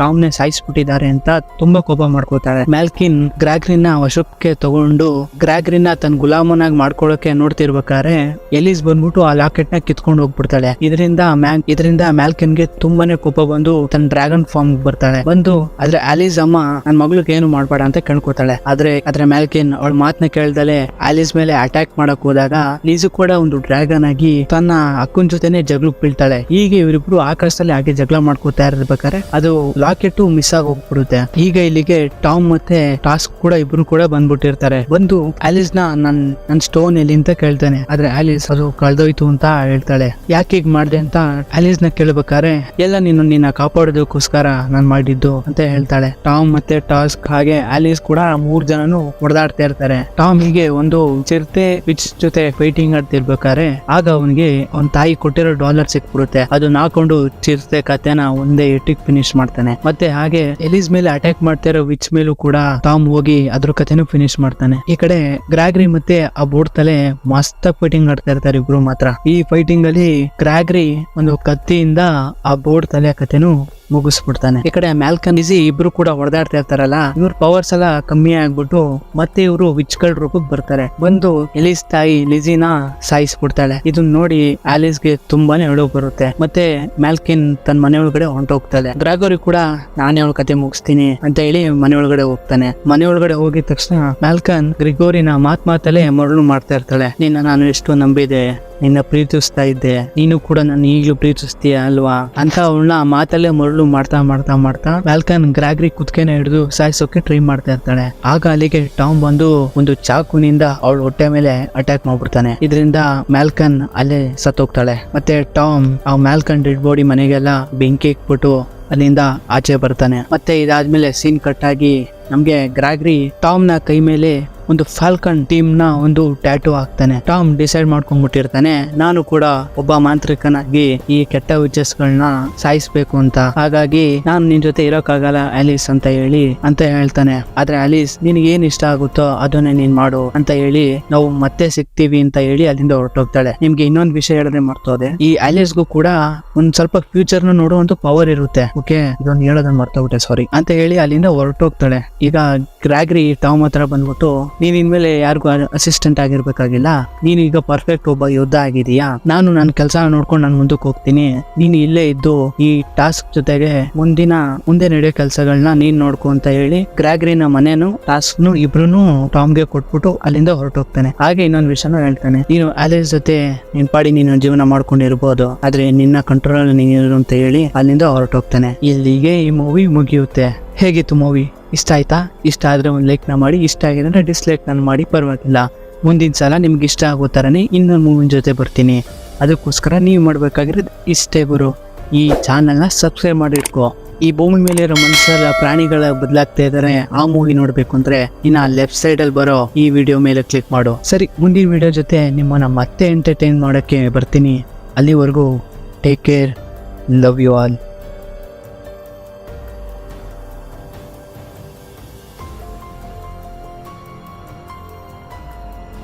ಸಾಯಿಸ್ಬಿಟ್ಟಿದ್ದಾರೆ ಅಂತ ತುಂಬಾ ಕೋಪ ಮಾಡ್ಕೋತಾಳೆ. ಮ್ಯಾಲ್ಕಿನ್ ಗ್ರಾಗ್ರಿನ ವಶಕ್ಕೆ ತಗೊಂಡು ಗ್ರಾಗ್ರಿನ ತನ್ನ ಗುಲಾಮನಾಗಿ ಮಾಡ್ಕೊಳ್ಳೋಕೆ ನೋಡ್ತಿರ್ಬೇಕಾದ್ರೆ ಎಲಿಸ್ ಬಂದ್ಬಿಟ್ಟು ಆ ಲಾಕೆಟ್ ನ ಕಿತ್ಕೊಂಡು ಹೋಗ್ಬಿಡ್ತಾಳೆ. ಇದರಿಂದ ಮ್ಯಾಲ್ಕಿನ್ಗೆ ತುಂಬಾನೇ ಕೋಪ ಬಂದು ತನ್ನ ಡ್ರ್ಯಾಗನ್ ಫಾರ್ಮ್ ಬರ್ತಾಳೆ. ಆದ್ರೆ ಆಲಿಸ್ ಅಮ್ಮ ನನ್ ಮಗಳಿಗೆ ಏನು ಮಾಡ್ಬೇಡ ಅಂತ ಕೇಳ್ಕೊತಾಳೆ. ಆದ್ರೆ ಮ್ಯಾಲ್ಕಿನ್ ಅವಳ ಮಾತನ್ನ ಕೇಳ್ದಲೆ ಆಲಿಸ್ ಮೇಲೆ ಅಟ್ಯಾಕ್ ಮಾಡಕ್ ಹೋದಾಗ ಲೀಸು ಕೂಡ ಒಂದು ಡ್ರ್ಯಾಗನ್ ಆಗಿ ತನ್ನ ಅಕ್ಕನ ಜೊತೆನೆ ಜಗಳಕ್ಕೆ ಬೀಳ್ತಾಳೆ. ಹೀಗೆ ಇವರಿಬ್ರು ಆಕಾಶದಲ್ಲಿ ಹಾಗೆ ಜಗಳ ಮಾಡ್ಕೋತಾ ಇರ್ಬೇಕಾದ್ರೆ ಅದು ಲಾಕೆಟ್ ಮಿಸ್ ಆಗಿ ಹೋಗ್ಬಿಡುತ್ತೆ. ಈಗ ಇಲ್ಲಿಗೆ ಟಾಮ್ ಮತ್ತೆ ಟಾಸ್ಕ್ ಕೂಡ ಇಬ್ರು ಕೂಡ ಬಂದ್ಬಿಟ್ಟಿರ್ತಾರೆ. ಬಂದು ಆಲಿಸ್ ನನ್ ಸ್ಟೋನ್ ಎಲ್ಲಿ ಅಂತ ಕೇಳ್ತಾನೆ. ಆದ್ರೆ ಆಲಿಸ್ ಅದು ಕಳ್ದೋಯ್ತು ಅಂತ ಹೇಳ್ತಾಳೆ. ಯಾಕೆ ಹೀಗ್ ಮಾಡ್ದೆ ಅಂತ ಆಲಿಸ್ ನ ಕೇಳ್ಬೇಕಾದ್ರೆ ಎಲ್ಲ ನಿನ್ನ ಕಾಪಾಡೋದಕ್ಕೋಸ್ಕರ ನಾನ್ ಮಾಡಿದ್ದು ಅಂತ ಹೇಳ್ತಾಳೆ. ಟಾಮ್ ಮತ್ತೆ ಟಾಸ್ಕ್ ಹಾಗೆ ಆಲಿಸ್ ಕೂಡ 3 ಜನನು ಹೊಡೆದಾಡ್ತಾ ಇರ್ತಾರೆ. ಟಾಮ್ ಹೀಗೆ ಒಂದು ಚಿರತೆ ವಿಚ್ ಜೊತೆ ಫೈಟಿಂಗ್ ಆಡ್ತಿರ್ಬೇಕಾದ್ರೆ ಆಗ ಅವನಿಗೆ ಅವನ ತಾಯಿ ಕೊಟ್ಟಿರೋ $1 ಸಿಕ್ಬಿಡುತ್ತೆ. ಅದನ್ನ ಹಾಕೊಂಡು ಚಿರತೆ ಕಥೆನ ಒಂದೇ ಇಟ್ಟಿಗೆ ಫಿನಿಶ್ ಮಾಡ್ತಾನೆ. ಮತ್ತೆ ಹಾಗೆ ಎಲಿಸ್ ಮೇಲೆ ಅಟ್ಯಾಕ್ ಮಾಡ್ತಾ ಇರೋ ವಿಚ್ ಮೇಲೂ ಕೂಡ ಟಾಮ್ ಹೋಗಿ ಅದ್ರ ಕಥೆನೂ ಫಿನಿಶ್ ಮಾಡ್ತಾನೆ. ಈ ಕಡೆ ಗ್ರಾಗ್ರಿ ಮತ್ತೆ ಆ ಬೋರ್ಡ್ ತಲೆ ಮಸ್ತ್ ಫೈಟಿಂಗ್ ಆಡ್ತಾ ಇರ್ತಾರೆ ಇಬ್ರು ಮಾತ್ರ. ಈ ಫೈಟಿಂಗ್ ಅಲ್ಲಿ ಗ್ರಾಗ್ರಿ ಒಂದು ಕತ್ತಿಯಿಂದ ಆ ಬೋರ್ಡ್ ತಲೆ ಕಥೆನೂ ಮುಗಿಸ್ಬಿಡ್ತಾನೆ. ಈ ಕಡೆ ಮ್ಯಾಲ್ಕನ್ ಲಿಜಿ ಇಬ್ರು ಕೂಡ ಹೊಡೆದಾಡ್ತಾ ಇರ್ತಾರಲ್ಲ, ಇವ್ರ ಪವರ್ಸ್ ಎಲ್ಲ ಕಮ್ಮಿ ಆಗ್ಬಿಟ್ಟು ಮತ್ತೆ ಇವರು ವಿಚ್ಗಳ ರೂಪಕ್ಕೆ ಬರ್ತಾರೆ. ಬಂದು ಎಲಿಸ್ ತಾಯಿ ಲಿಜಿನ ಸಾಯಿಸ್ಬಿಡ್ತಾಳೆ. ಇದನ್ನ ನೋಡಿ ಆಲಿಸ್ಗೆ ತುಂಬಾನೇ ಅಳು ಬರುತ್ತೆ. ಮತ್ತೆ ಮ್ಯಾಲ್ಕಿನ್ ತನ್ನ ಮನೆ ಒಳಗಡೆ ಹೊಂಟೋಗ್ತಾಳೆ. ಗ್ರಾಗೋರಿ ಕೂಡ ನಾನೇ ಅವಳ ಕತೆ ಮುಗಿಸ್ತೀನಿ ಅಂತ ಹೇಳಿ ಮನೆ ಒಳಗಡೆ ಹೋಗ್ತಾನೆ. ಮನೆ ಒಳಗಡೆ ಹೋಗಿದ ತಕ್ಷಣ ಮ್ಯಾಲ್ಕನ್ ಗ್ರಿಗೋರಿನ ಮಾತಲ್ಲೇ ಮರಳು ಮಾಡ್ತಾ ಇರ್ತಾಳೆ. ನಿನ್ನ ನಾನು ಎಷ್ಟು ನಂಬಿದೆ, ನಿನ್ನ ಪ್ರೀತಿಸ್ತಾ ಇದ್ದೆ, ನೀನು ಕೂಡ ನನ್ನ ಈಗಲೂ ಪ್ರೀತಿಸ್ತೀಯ ಅಲ್ವಾ ಅಂತ ಅವಳನ್ನ ಮಾತಲ್ಲೇ ಮರಳು ಮಾಡ್ತಾ ಮಾಡ್ತಾ ಮಾಡ್ತಾ ಮ್ಯಾಲ್ಕನ್ ಗ್ರಾಗ್ರಿ ಕುತ್ಕೆನ ಹಿಡಿದು ಸಾಯಿಸೋಕೆ ಟ್ರೈ ಮಾಡ್ತಾ ಇರ್ತಾಳೆ. ಆಗ ಅಲ್ಲಿಗೆ ಟಾಮ್ ಬಂದು ಒಂದು ಚಾಕುನಿಂದ ಅವಳ ಹೊಟ್ಟೆ ಮೇಲೆ ಅಟ್ಯಾಕ್ ಮಾಡ್ಬಿಡ್ತಾನೆ. ಇದರಿಂದ ಮ್ಯಾಲ್ಕನ್ ಅಲ್ಲೇ ಸತ್ತೋಗ್ತಾಳೆ. ಮತ್ತೆ ಟಾಮ್ ಆ ಮ್ಯಾಲ್ಕನ್ ಡೆಡ್ ಬಾಡಿ ಮನೆಗೆಲ್ಲ ಬೆಂಕಿ ಇಕ್ಬಿಟ್ಟು ಅಲ್ಲಿಂದ ಆಚೆ ಬರ್ತಾನೆ. ಮತ್ತೆ ಇದಾದ್ಮೇಲೆ ಸೀನ್ ಕಟ್ ಆಗಿ ನಮ್ಗೆ ಗ್ರಾಗ್ರಿ ಟಾಮ್ ನ ಕೈ ಮೇಲೆ ಒಂದು ಫಾಲ್ಕನ್ ಟೀಮ್ ನ ಒಂದು ಟ್ಯಾಟೂ ಹಾಕ್ತಾನೆ. ಟಾಮ್ ಡಿಸೈಡ್ ಮಾಡ್ಕೊಂಡ್ಬಿಟ್ಟಿರ್ತಾನೆ, ನಾನು ಕೂಡ ಒಬ್ಬ ಮಾಂತ್ರಿಕನಾಗಿ ಈ ಕೆಟ್ಟ ವಿಚಸ್ ಗಳನ್ನ ಸಾಯಿಸ್ಬೇಕು ಅಂತ. ಹಾಗಾಗಿ ನಾನು ನಿನ್ ಜೊತೆ ಇರೋಕ್ಕಾಗಲ್ಲ ಆಲಿಸ್ ಅಂತ ಹೇಳ್ತಾನೆ. ಆದ್ರೆ ಆಲಿಸ್ ನಿನ್ಗೆ ಏನ್ ಇಷ್ಟ ಆಗುತ್ತೋ ಅದನ್ನೇ ನೀನ್ ಮಾಡು ಅಂತ ಹೇಳಿ ನಾವು ಮತ್ತೆ ಸಿಗ್ತೀವಿ ಅಂತ ಹೇಳಿ ಅಲ್ಲಿಂದ ಹೊರಟೋಗ್ತಾಳೆ. ನಿಮ್ಗೆ ಇನ್ನೊಂದು ವಿಷಯ ಹೇಳಿದ್ರೆ ಮರ್ತೋದೆ, ಈ ಆಲಿಸ್ಗೂ ಕೂಡ ಒಂದ್ ಸ್ವಲ್ಪ ಫ್ಯೂಚರ್ ನ ನೋಡುವಂತ ಪವರ್ ಇರುತ್ತೆ. ಓಕೆ, ಇದೊಂದು ಹೇಳೋದನ್ನ ಮರ್ತೋಗ್ಬಿಟ್ಟೆ, ಸಾರಿ ಅಂತ ಹೇಳಿ ಅಲ್ಲಿಂದ ಹೊರಟೋಗ್ತಾಳೆ. ಈಗ ಗ್ರಾಗ್ರಿ ಟಾಮ್ ಹತ್ರ ಬಂದ್ಬಿಟ್ಟು, ನೀನ್ ಇನ್ಮೇಲೆ ಯಾರಿಗೂ ಅಸಿಸ್ಟೆಂಟ್ ಆಗಿರ್ಬೇಕಾಗಿಲ್ಲ, ನೀನ್ ಈಗ ಪರ್ಫೆಕ್ಟ್ ಒಬ್ಬ ಯೋಧ ಆಗಿದೀಯಾ, ನಾನು ನನ್ನ ಕೆಲಸ ನೋಡ್ಕೊಂಡು ನಾನು ಮುಂದಕ್ಕೆ ಹೋಗ್ತೀನಿ, ನೀನು ಇಲ್ಲೇ ಇದ್ದು ಈ ಟಾಸ್ಕ್ ಜೊತೆಗೆ ಮುಂದೆ ನಡೆಯೋ ಕೆಲಸಗಳನ್ನ ನೀನ್ ನೋಡ್ಕೊ ಅಂತ ಹೇಳಿ ಗ್ರಾಗ್ರಿನ ಮನೇನು ಟಾಸ್ಕ್ನು ಇಬ್ರು ಟಾಮ್ಗೆ ಕೊಟ್ಬಿಟ್ಟು ಅಲ್ಲಿಂದ ಹೊರಟೋಗ್ತಾನೆ. ಹಾಗೆ ಇನ್ನೊಂದು ವಿಷಯನೂ ಹೇಳ್ತಾನೆ, ನೀನು ಆಲಿಸ್ ಜೊತೆ ನಿನ್ ಪಾಡಿ ನೀನು ಜೀವನ ಮಾಡ್ಕೊಂಡಿರ್ಬೋದು, ಆದ್ರೆ ನಿನ್ನ ಕಂಟ್ರೋಲ್ ನೀನು ಅಂತ ಹೇಳಿ ಅಲ್ಲಿಂದ ಹೊರಟೋಗ್ತಾನೆ. ಇಲ್ಲಿಗೆ ಈ ಮೂವಿ ಮುಗಿಯುತ್ತೆ. ಹೇಗಿತ್ತು ಮೂವಿ? ಇಷ್ಟ ಆಯ್ತಾ? ಇಷ್ಟ ಆದ್ರೆ ಒಂದು ಲೈಕ್ ನ ಮಾಡಿ, ಇಷ್ಟ ಆಗಿದ್ರೆ ಡಿಸ್ಲೈಕ್ ನಾನು ಮಾಡಿ, ಪರವಾಗಿಲ್ಲ. ಮುಂದಿನ ಸಲ ನಿಮ್ಗೆ ಇಷ್ಟ ಆಗೋ ಥರನೇ ಇನ್ನೊಂದು ಮೂವಿನ ಜೊತೆ ಬರ್ತೀನಿ. ಅದಕ್ಕೋಸ್ಕರ ನೀವು ಮಾಡಬೇಕಾಗಿರೋದು ಇಷ್ಟೇ ಗುರು, ಈ ಚಾನಲ್ನ ಸಬ್ಸ್ಕ್ರೈಬ್ ಮಾಡಿಟ್ಕೋ. ಈ ಭೂಮಿ ಮೇಲೆ ಇರೋ ಮನುಷ್ಯರ ಪ್ರಾಣಿಗಳ ಬದಲಾಗ್ತಾ ಇದ್ದಾರೆ, ಆ ಮೂವಿ ನೋಡ್ಬೇಕು ಅಂದ್ರೆ ಇನ್ನ ಲೆಫ್ಟ್ ಸೈಡ್ ಅಲ್ಲಿ ಬರೋ ಈ ವಿಡಿಯೋ ಮೇಲೆ ಕ್ಲಿಕ್ ಮಾಡು. ಸರಿ, ಮುಂದಿನ ವಿಡಿಯೋ ಜೊತೆ ನಿಮ್ಮನ್ನ ಮತ್ತೆ ಎಂಟರ್ಟೈನ್ ಮಾಡೋಕ್ಕೆ ಬರ್ತೀನಿ. ಅಲ್ಲಿವರೆಗೂ take care, love you all.